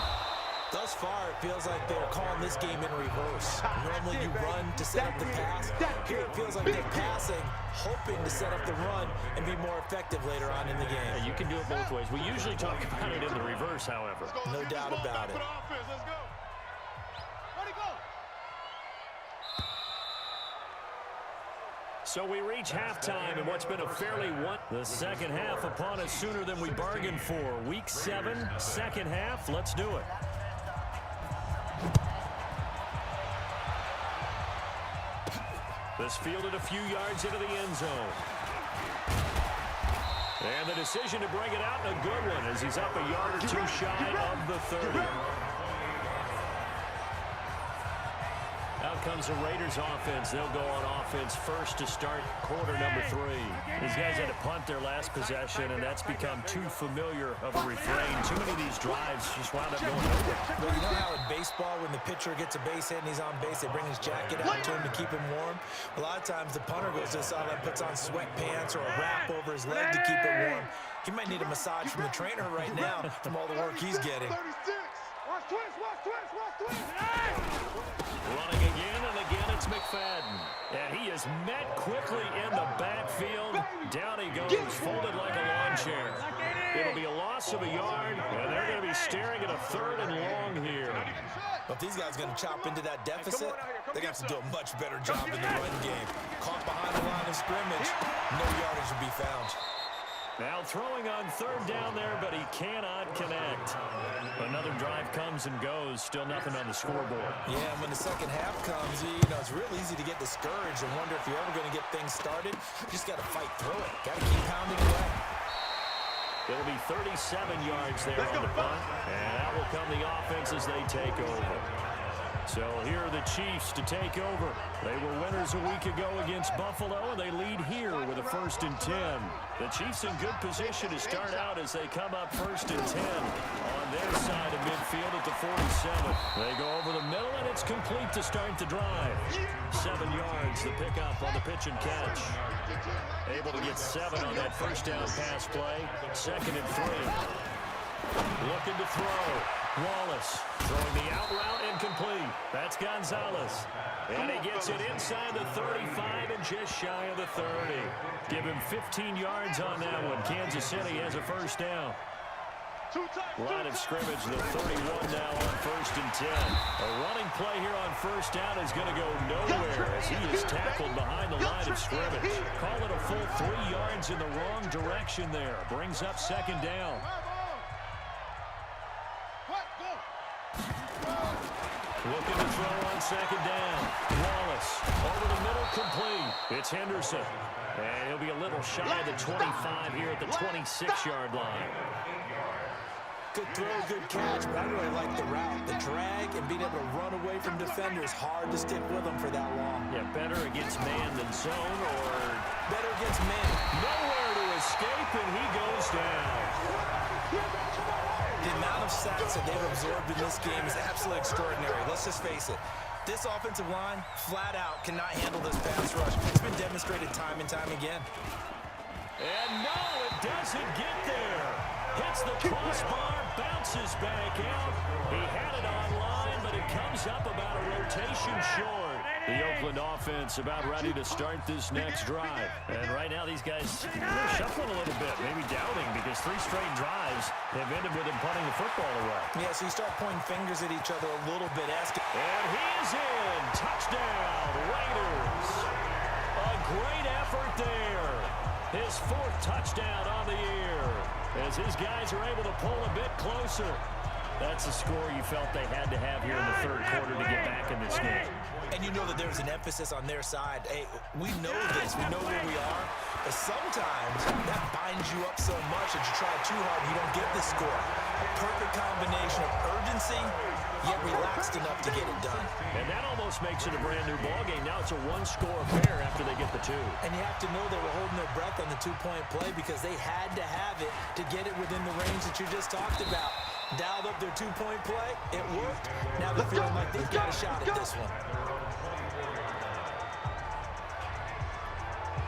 Thus far, it feels like they're calling this game in reverse. Normally you run to set up the pass. Here it feels like they're passing, hoping to set up the run and be more effective later on in the game. Yeah, you can do it both ways. We usually talk about it in the reverse, however. No doubt about it. Let's go. Ready, go. So we reach halftime in what's been a fairly the second half upon us sooner than we bargained for. Week 7, second half. Let's do it. This fielded a few yards into the end zone. And the decision to bring it out, a good one, as he's up a yard or two shy of the 30. Out comes the Raiders offense. They'll go on offense first to start quarter number 3. These guys had to punt their last possession, and that's become too familiar of a refrain. Too many of these drives just wound up going over. Well, you know how in baseball, when the pitcher gets a base hit and he's on base, they bring his jacket out to him to keep him warm? A lot of times the punter goes to the sideline, puts on sweatpants or a wrap over his leg to keep it warm. He might need a massage from the trainer right now from all the work he's getting. 36. Watch twist, watch twist, watch twist. Running again, and again it's McFadden. And he is met quickly in the backfield. Down he goes, folded like a lawn chair. It'll be a loss of a yard, and they're going to be staring at a 3rd and long here. But if these guys are going to chop into that deficit, they're going to have to do a much better job in the run game. Caught behind the line of scrimmage, no yardage will be found. Now throwing on 3rd down there, but he cannot connect. Another drive comes and goes, still nothing on the scoreboard. Yeah, and when the second half comes, you know, it's real easy to get discouraged and wonder if you're ever going to get things started. You just got to fight through it. Got to keep pounding away. It'll be 37 yards there on the punt, and out will come the offense as they take over. So here are the Chiefs to take over. They were winners a week ago against Buffalo, and they lead here with a 1st and 10. The Chiefs in good position to start out as they come up 1st and 10 on their side of midfield at the 47. They go over the middle, and it's complete to start the drive. 7 yards, the pickup on the pitch and catch. Able to get 7 on that first down pass play. 2nd and 3. Looking to throw. Wallace throwing the out route incomplete. That's Gonzalez. And he gets it inside the 35 and just shy of the 30. Give him 15 yards on that one. Kansas City has a 1st down. Line of scrimmage, the 31 now on 1st and 10. A running play here on 1st down is going to go nowhere as he is tackled behind the line of scrimmage. Call it a full 3 yards in the wrong direction there. Brings up 2nd down. Looking to throw on 2nd down. Wallace over the middle, complete. It's Henderson. And he'll be a little shy of the 25 here at the 26-yard line. Good throw, good catch, but I really like the route. The drag and being able to run away from defenders, hard to stick with them for that long. Yeah, better against man than zone, or better against man. Nowhere to escape, and he goes down. The amount of sacks that they've absorbed in this game is absolutely extraordinary. Let's just face it. This offensive line, flat out, cannot handle this pass rush. It's been demonstrated time and time again. And no, it doesn't get there. Hits the crossbar, bounces back out. He had it online, but it comes up about a rotation short. The Oakland offense about ready to start this next drive. And right now these guys, they're shuffling a little bit, maybe doubting, because 3 straight drives have ended with him punting the football away. Yeah, so you start pointing fingers at each other a little bit. And he is in. Touchdown, Raiders. A great effort there. His 4th touchdown on the year, as his guys are able to pull a bit closer. That's a score you felt they had to have here in the 3rd quarter to get back in this game. And you know that there's an emphasis on their side. Hey, we know this. We know where we are. But sometimes that binds you up so much that you try too hard and you don't get the score. A perfect combination of urgency, yet relaxed enough to get it done. And that almost makes it a brand-new ballgame. Now it's a 1-score affair after they get the 2. And you have to know they were holding their breath on the 2-point play because they had to have it to get it within the range that you just talked about. Dialed up their 2-point play. It worked. Now they're feeling like they've got a shot at this one.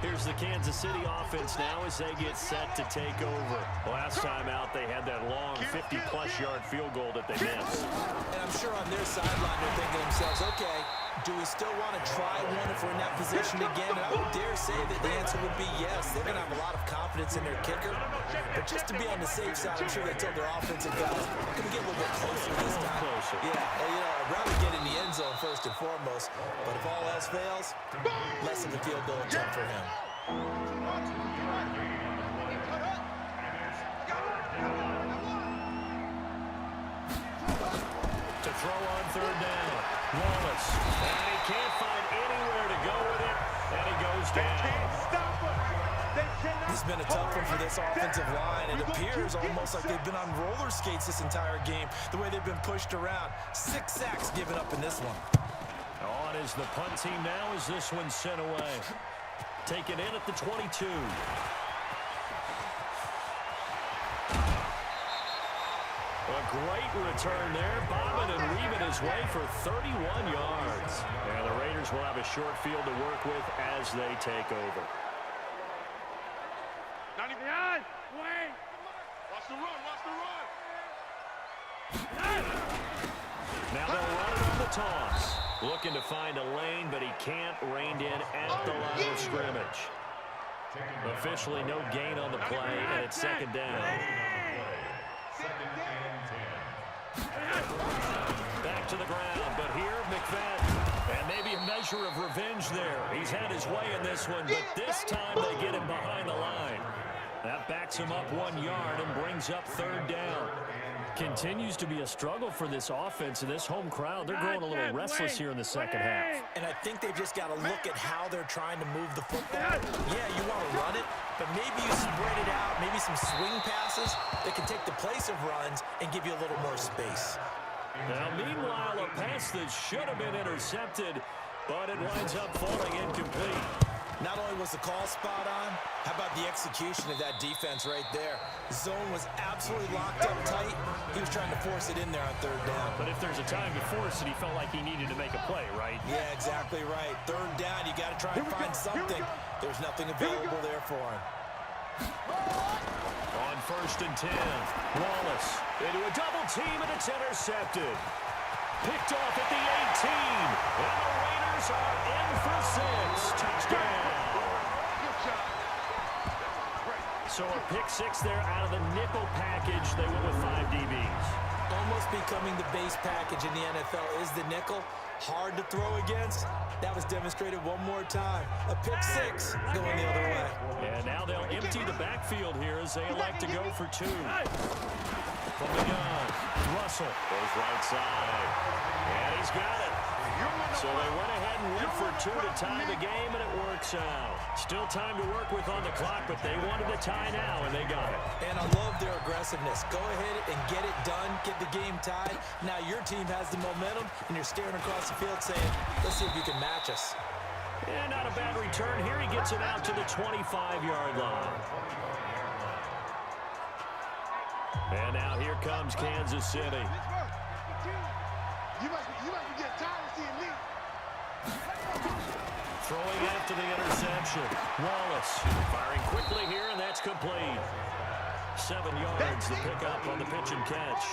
Here's the Kansas City offense now as they get set to take over. Last time out, they had that long 50-plus yard field goal that they missed. And I'm sure on their sideline they're thinking to themselves, okay, do we still want to try one if we're in that position again? And I would dare say that the answer would be yes. They're going to have a lot of confidence in their kicker. But just to be on the safe side, I'm sure they told their offensive guys, can we get a little bit closer this time? Closer. Yeah, you know, I'd rather get in the end zone first and foremost. But if all else fails, less of a field goal attempt for him. To throw on 3rd down. Wallace. And he can't find anywhere to go with it. And he goes down. This has been a tough one for this offensive line. It appears almost like they've been on roller skates this entire game, the way they've been pushed around. 6 sacks given up in this one. On is the punt team now as this one's sent away. Taken in at the 22. A great return there. Bobbing and weaving his way for 31 yards. And the Raiders will have a short field to work with as they take over. 90 behind. Wait. Watch the run. Watch the run. Now they'll run it on the toss. Looking to find a lane, but he can't. Reined in at the line of scrimmage. Officially no gain on the play, and it's 2nd down. Back to the ground, but here McFadden. And maybe a measure of revenge there. He's had his way in this one, but this time they get him behind the line. That backs him up 1 yard and brings up 3rd down. Continues to be a struggle for this offense and this home crowd. They're growing a little restless here in the second half. And I think they've just got to look at how they're trying to move the football. Yeah, you want to run it, but maybe you spread it out, maybe some swing passes that can take the place of runs and give you a little more space. Now, meanwhile, a pass that should have been intercepted, but it winds up falling incomplete. Not only was the call spot on, how about the execution of that defense right there? Zone was absolutely locked up tight. He was trying to force it in there on 3rd down. But if there's a time to force it, he felt like he needed to make a play, right? Yeah, exactly right. 3rd down, you got to try and find something. There's nothing available there for him. On 1st and 10, Wallace into a double team, and it's intercepted. Picked off at the 18, and the Raiders are in for 6. Touchdown. So a pick 6 there out of the nickel package. They went with 5 becoming the base package in the NFL is the nickel. Hard to throw against. That was demonstrated one more time. A pick six going the other way. And now they'll empty the backfield here as they elect to go for two. From the gun, Russell goes right side. And he's got it. So they went ahead and went for two to tie the game, and it works out. Still time to work with on the clock, but they wanted to tie now, and they got it. And I love their aggressiveness. Go ahead and get it done, get the game tied. Now your team has the momentum, and you're staring across the field saying, let's see if you can match us. And not a bad return here. He gets it out to the 25-yard line. And now here comes Kansas City. You must get tired of seeing me. Throwing after the interception. Wallace firing quickly here, and that's complete. 7 yards to pick up on the pitch and catch.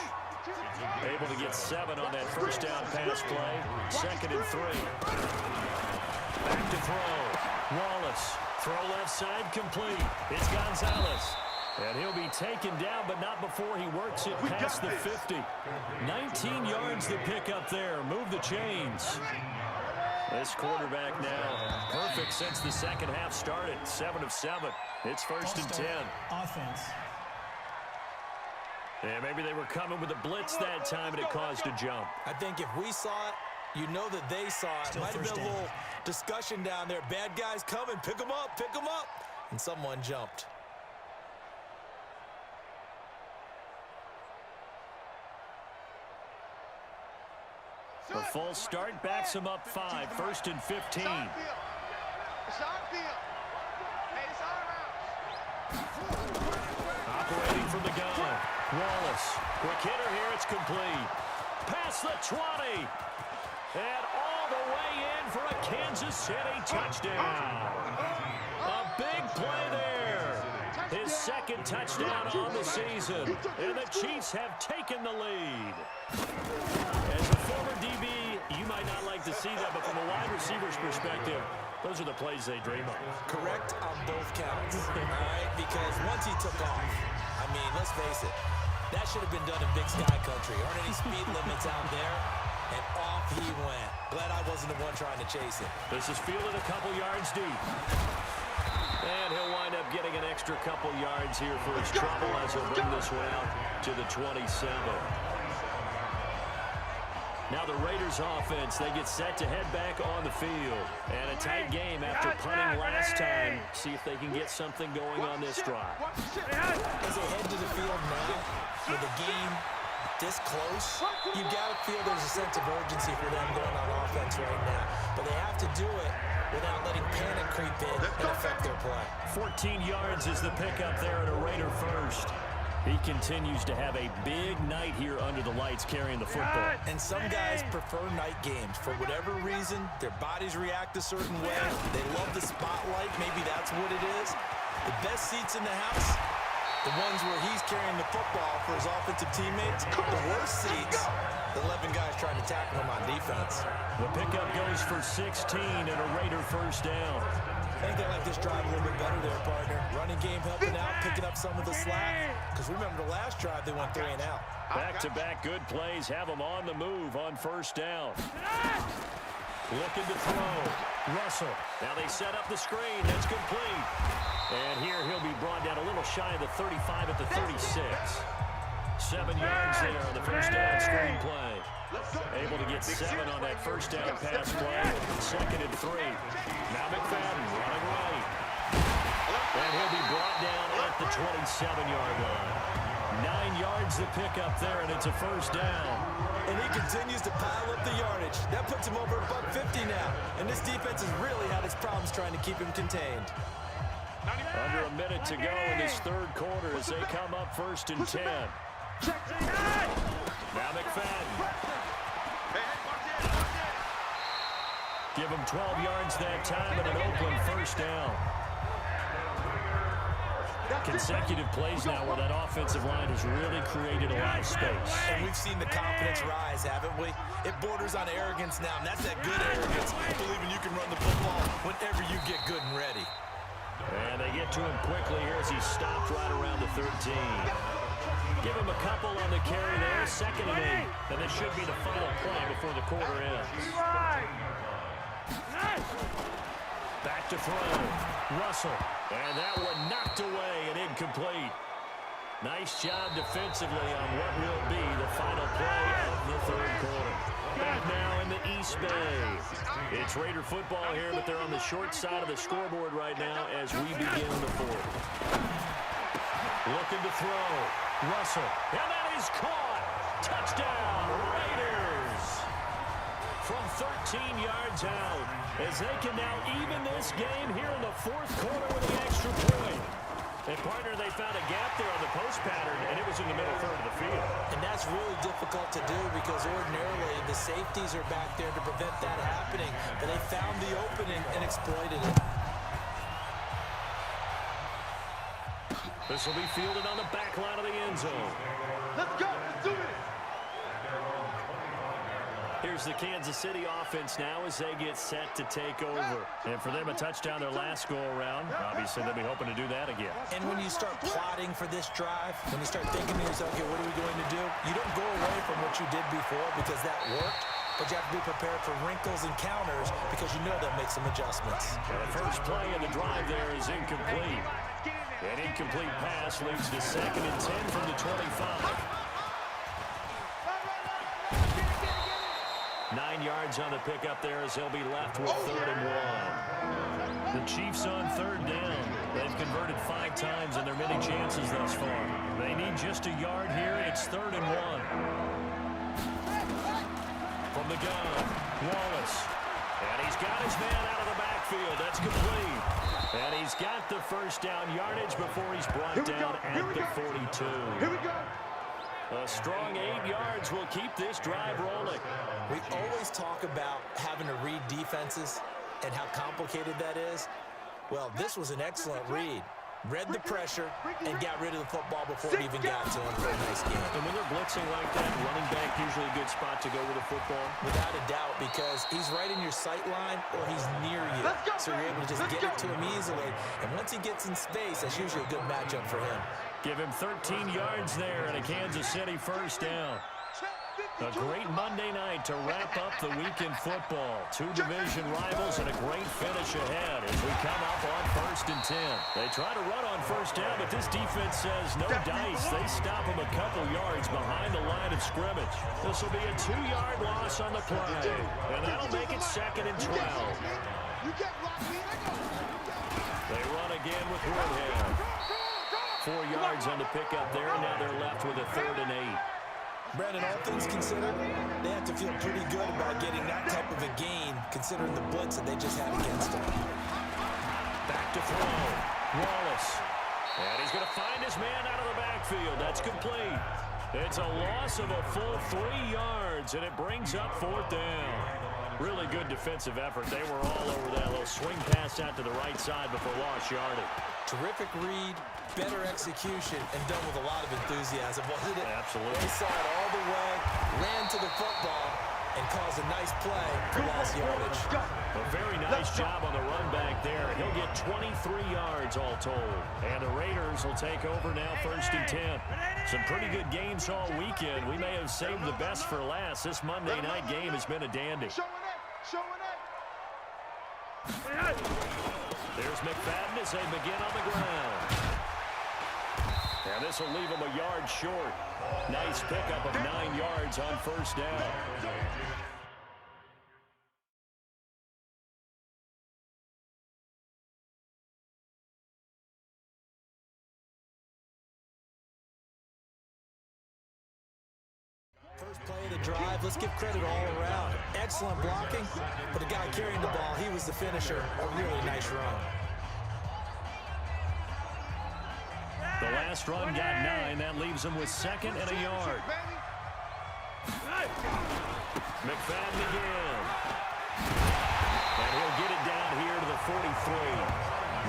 Able to get 7 on that first down pass play. 2nd and 3. Back to throw. Wallace. Throw left side complete. It's Gonzalez. And he'll be taken down, but not before he works it past the 50. 19 yards to pick up there. Move the chains. This quarterback now perfect since the second half started. 7 of 7. It's 1st and 10. Offense. Yeah, maybe they were coming with a blitz that time, and it caused a jump. I think if we saw it, you know that they saw it. Still Might have first been a down. little discussion down there. Bad guys coming. Pick them up. Pick them up. And someone jumped. The full start backs him up 5. 1st and 15. It's on field. Hey, it's all around. Operating from the gun. Wallace. Quick hitter here. It's complete. Past the 20. And all the way in for a Kansas City touchdown. A big play there. His 2nd touchdown on the season. And the Chiefs have taken the lead. As a former DB, you might not like to see that, but from a wide receiver's perspective, those are the plays they dream of. Correct on both counts. All right? Because once he took off, I mean, let's face it, that should have been done in Big Sky Country. Aren't any speed limits out there? And off he went. Glad I wasn't the one trying to chase it. This is fielded a couple yards deep. And he'll wind up getting an extra couple yards here for his trouble as he'll bring this one out to the 27. Now the Raiders offense, they get set to head back on the field. And a tight game after punting last time. See if they can get something going on this drive. As they head to the field now, with the game this close, you got to feel there's a sense of urgency for them going on offense right now. But they have to do it without letting panic creep in and affect their play. 14 yards is the pickup there at a Raider first. He continues to have a big night here under the lights carrying the football. And some guys prefer night games. For whatever reason, their bodies react a certain way. They love the spotlight. Maybe that's what it is. The best seats in the house, the ones where he's carrying the football for his offensive teammates. The worst seats, the 11 guys trying to tackle him on defense. The pickup goes for 16 and a Raider first down. I think they like this drive a little bit better there, partner. Running game helping out, picking up some of the slack. Because remember the last drive, they went 3 and out. Back-to-back good plays have them on the move on first down. Looking to throw. Russell. Now they set up the screen. That's complete. And here he'll be brought down a little shy of the 35 at the 36. 7 yards there on the first down screen play. Able to get 7 on that first down pass play. 2nd and 3. Now McFadden running right. And he'll be brought down at the 27-yard line. 9 yards to pick up there, and it's a first down. And he continues to pile up the yardage. That puts him over $150 now. And this defense has really had its problems trying to keep him contained. Under a minute to go in this third quarter as they come up 1st and 10. Now McFadden. Give him 12 yards that time and an Oakland first down. Consecutive plays now where that offensive line has really created a lot of space. And we've seen the confidence rise, haven't we? It borders on arrogance now, and that's that good arrogance, believing you can run the football whenever you get good and ready. And they get to him quickly here as he stopped right around the 13. Give him a couple on the carry there. 2nd and 8. And this should be the final play before the quarter ends. Back to throw. Russell. And that one knocked away and incomplete. Nice job defensively on what will be the final play of the 3rd quarter. Back now in the East Bay. It's Raider football here, but they're on the short side of the scoreboard right now as we begin the 4th. Looking to throw. Russell. And that is caught. Touchdown, Raiders. From 13 yards out, as they can now even this game here in the 4th quarter with an extra point. And, partner, they found a gap there on the post pattern, and it was in the middle third of the field. And that's really difficult to do because ordinarily the safeties are back there to prevent that happening. But they found the opening and exploited it. This will be fielded on the back line of the end zone. Let's go. Let's do it. Here's the Kansas City offense now as they get set to take over. And for them, a touchdown their last go-around. Obviously, they'll be hoping to do that again. And when you start plotting for this drive, when you start thinking to yourself, okay, what are we going to do? You don't go away from what you did before because that worked. But you have to be prepared for wrinkles and counters because you know they'll make some adjustments. The first play of the drive there is incomplete. An incomplete pass leads to 2nd and 10 from the 25. 9 yards on the pickup there as they'll be left with 3rd and 1. The Chiefs on 3rd down. They've converted 5 times in their many chances thus far. They need just a yard here. It's 3rd and 1. From the gun, Wallace. And he's got his man out of the backfield. That's complete. And he's got the first down yardage before he's brought down at the 42. Here we go. A strong 8 yards will keep this drive rolling. We always talk about having to read defenses and how complicated that is. Well, this was an excellent read. Read the pressure and got rid of the football before it even got to him for a nice game. And when they're blitzing like that, running back usually a good spot to go with the football. Without a doubt, because he's right in your sight line or he's near you. So you're able to just get it to him easily. And once he gets in space, that's usually a good matchup for him. Give him 13 yards there and a Kansas City first down. A great Monday night to wrap up the week in football. 2 division rivals and a great finish ahead as we come up on 1st and 10. They try to run on 1st down, but this defense says no dice. They stop him a couple yards behind the line of scrimmage. This will be a 2-yard loss on the play, and that'll make it 2nd and 12. They run again with Woodhead. 4 yards on the pickup there, and now they're left with a 3rd and 8. Brandon, all things considered, they have to feel pretty good about getting that type of a gain, considering the blitz that they just had against them. Back to throw. Wallace. And he's going to find his man out of the backfield. That's complete. It's a loss of a full 3 yards, and it brings up 4th down. Really good defensive effort. They were all over that little swing pass out to the right side before lost yardage. Terrific read, better execution, and done with a lot of enthusiasm. Wasn't it? Absolutely. They saw it all the way, ran to the football, and caused a nice play for lost yardage. A very nice job on the run back there. He'll get 23 yards all told. And the Raiders will take over now 1st and 10. Some pretty good games all weekend. We may have saved the best for last. This Monday night game has been a dandy. There's McFadden as they begin on the ground. And this will leave him a yard short. Nice pickup of 9 yards on 1st down. First play of the drive, let's give credit all around. Excellent blocking, but the guy carrying the ball, he was the finisher. A really nice run. The last run got 9. That leaves him with 2nd and a yard. McFadden again. And he'll get it down here to the 43.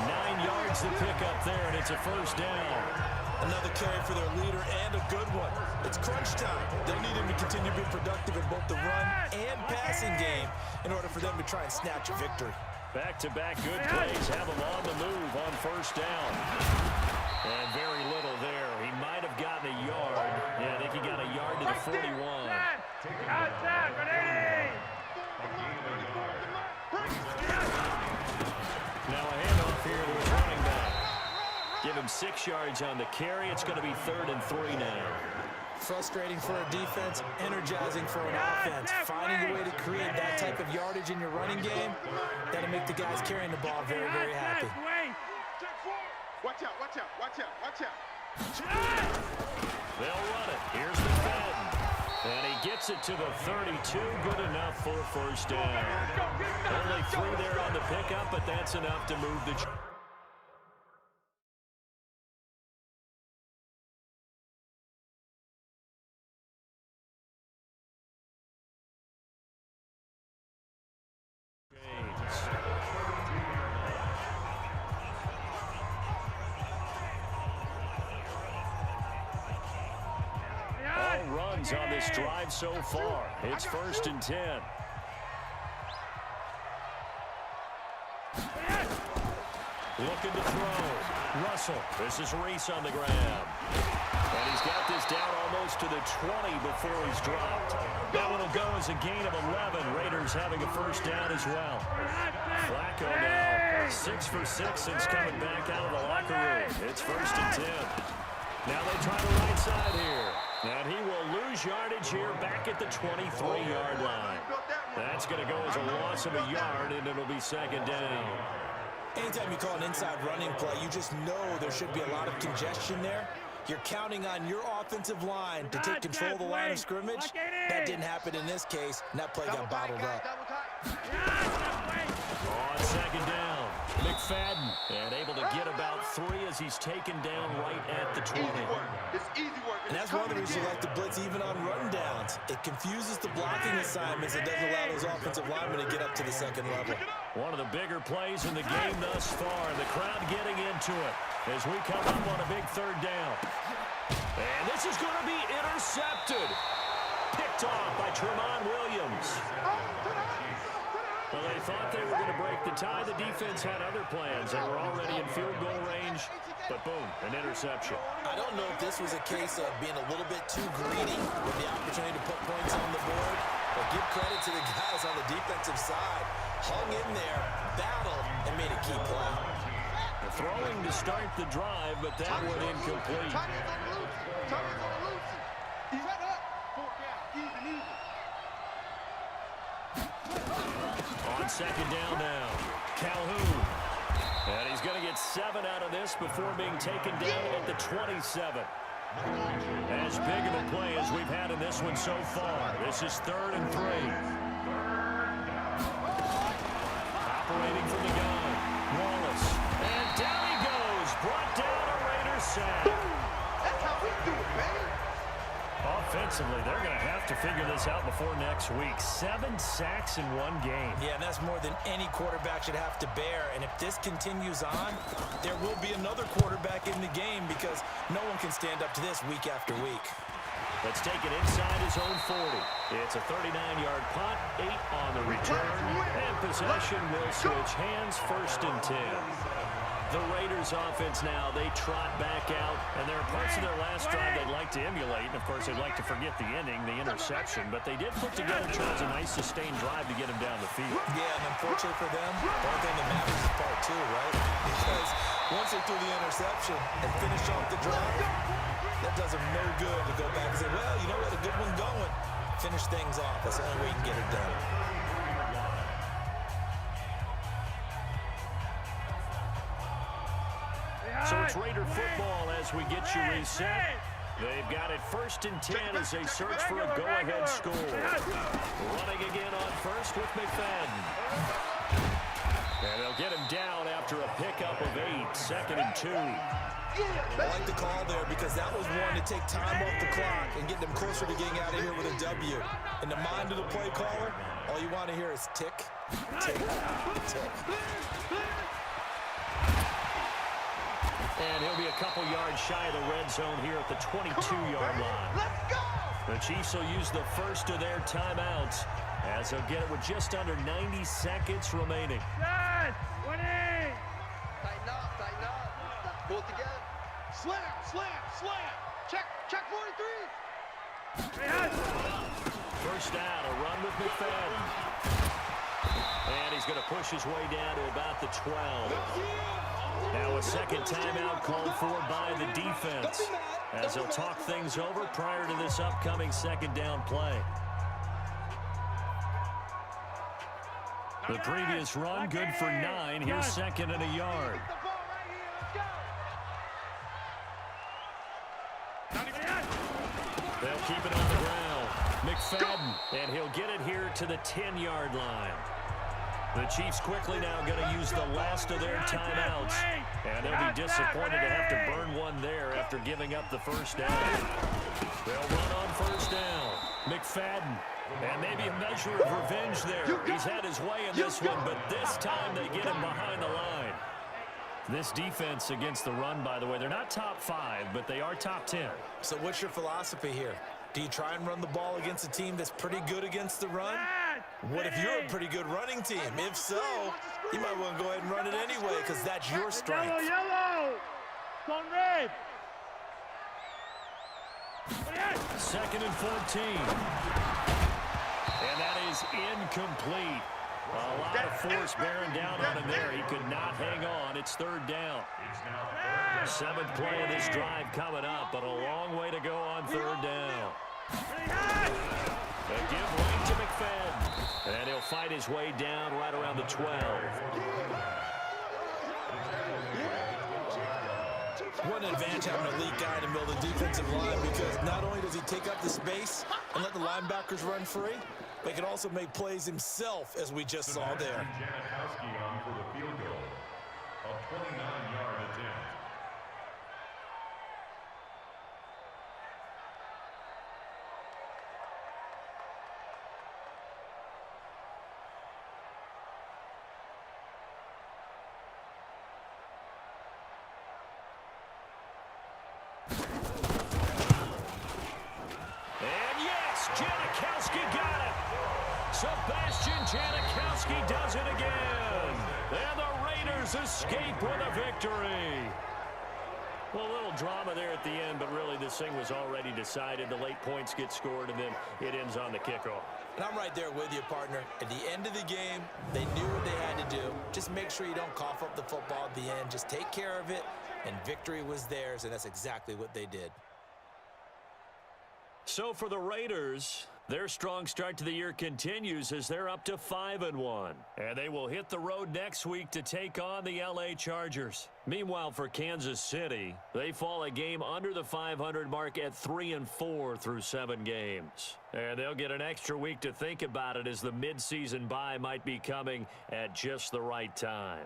9 yards to pick up there, and it's a 1st down. Another carry for their leader and a good one. It's crunch time. They'll need him to continue to be productive in both the run and passing game in order for them to try and snatch a victory. Back-to-back good plays have him on the move on 1st down. And very little there. He might have gotten a yard, 41. Contact, ready! Now a handoff here to his running back. Give him 6 yards on the carry. It's going to be 3rd and 3 now. Frustrating for a defense, energizing for an offense. Finding a way to create that type of yardage in your running game, that'll make the guys carrying the ball very, very happy. Watch out, watch out, watch out, watch out. They'll run it. Here's McFadden. And he gets it to the 32. Good enough for a first down. Only 3 there on the pickup, but that's enough to move the on this drive so far. It's 1st and 10. Looking to throw. Russell. This is Reese on the grab. And he's got this down almost to the 20 before he's dropped. That one will go as a gain of 11. Raiders having a first down as well. Flacco now 6 for 6 since coming back out of the locker room. It's 1st and 10. Now they try the right side here. And he will lose yardage here back at the 23-yard line. That's going to go as a loss of a yard, and it'll be 2nd down. Anytime you call an inside running play, you just know there should be a lot of congestion there. You're counting on your offensive line to take control of the line of scrimmage. That didn't happen in this case, and that play got bottled up. On 2nd down, McFadden, and able to get about 3 as he's taken down right at the 20. And that's one of the reasons you like to blitz even on run downs. It confuses the blocking assignments. It doesn't allow those offensive linemen to get up to the 2nd level. One of the bigger plays in the game thus far, and the crowd getting into it as we come up on a big 3rd down. And this is going to be intercepted. Picked off by Tremont Williams. Well, they thought they were going to break the tie. The defense had other plans and were already in field goal range. But boom, an interception. I don't know if this was a case of being a little bit too greedy with the opportunity to put points on the board, but give credit to the guys on the defensive side. Hung in there, battled, and made a key play. The throwing to start the drive, but that one incomplete. On 2nd down now, Calhoun. And he's going to get 7 out of this before being taken down at the 27. As big of a play as we've had in this one so far. This is 3rd and 3. Operating from the gun, Wallace. And down he goes. Brought down a Raider sack. That's how we do it, baby. Offensively, they're going to have to figure this out before next week. 7 sacks in 1 game. Yeah, and that's more than any quarterback should have to bear. And if this continues on, there will be another quarterback in the game because no one can stand up to this week after week. Let's take it inside his own 40. It's a 39-yard punt, 8 on the return, and possession will switch hands, 1st and 10. The Raiders offense now, they trot back out, and there are parts of their last drive they'd like to emulate, and of course they'd like to forget the ending, the interception, but they did put together Charles a nice sustained drive to get him down the field. Yeah, and unfortunately for them, the only thing that matters is part 2, right? Because once they threw the interception and finished off the drive, that does them no good to go back and say, well, you know what, a good one going. Finish things off. That's the only way you can get it done. So it's Raider football as we get you reset. They've got it 1st and 10 as they search for a go-ahead score. Running again on 1st with McFadden. And they'll get him down after a pickup of 8, 2nd and 2. I like the call there because that was one to take time off the clock and get them closer to getting out of here with a W. In the mind of the play caller, all you want to hear is tick, tick, tick. And he'll be a couple yards shy of the red zone here at the 22-yard line. Let's go! The Chiefs will use the first of their timeouts as they'll get it with just under 90 seconds remaining. Set! 20! Tighten up. Pull it together. Slam, slam, slam. Check 43. First down, a run with McFadden. And he's going to push his way down to about the 12. Now a second timeout called for by the defense, as they'll talk things over prior to this upcoming second down play. The previous run, good for 9. Here's second and a yard. They'll keep it on the ground. McFadden, and he'll get it here to the 10-yard line. The Chiefs quickly now going to use the last of their timeouts, and they'll be disappointed to have to burn one there after giving up the first down. They'll run on first down. McFadden, and maybe a measure of revenge there. He's had his way in this one, but this time they get him behind the line. This defense against the run, by the way, they're not top 5, but they are top 10. So what's your philosophy here? Do you try and run the ball against a team that's pretty good against the run? What if you're a pretty good running team? If so, you might want to go ahead and run it anyway because that's your strength. Yellow! Don't red! Second and 14. And that is incomplete. A lot of force bearing down on him there. He could not hang on. It's third down. 7th play of this drive coming up, but a long way to go on third down. They give lane to McFadden, and he'll fight his way down right around the 12. What an advantage having an elite guy in the middle of the defensive line, because not only does he take up the space and let the linebackers run free, but he can also make plays himself, as we just saw there. Janikowski on for the field goal. A 29-yard attempt. Janikowski got it. Sebastian Janikowski does it again. And the Raiders escape with a victory. Well, a little drama there at the end, but really this thing was already decided. The late points get scored, and then it ends on the kickoff. And I'm right there with you, partner. At the end of the game, they knew what they had to do. Just make sure you don't cough up the football at the end. Just take care of it, and victory was theirs, and that's exactly what they did. So for the Raiders, their strong start to the year continues as they're up to 5-1. And they will hit the road next week to take on the LA Chargers. Meanwhile, for Kansas City, they fall a game under the 500 mark at 3-4 through 7 games. And they'll get an extra week to think about it, as the midseason bye might be coming at just the right time.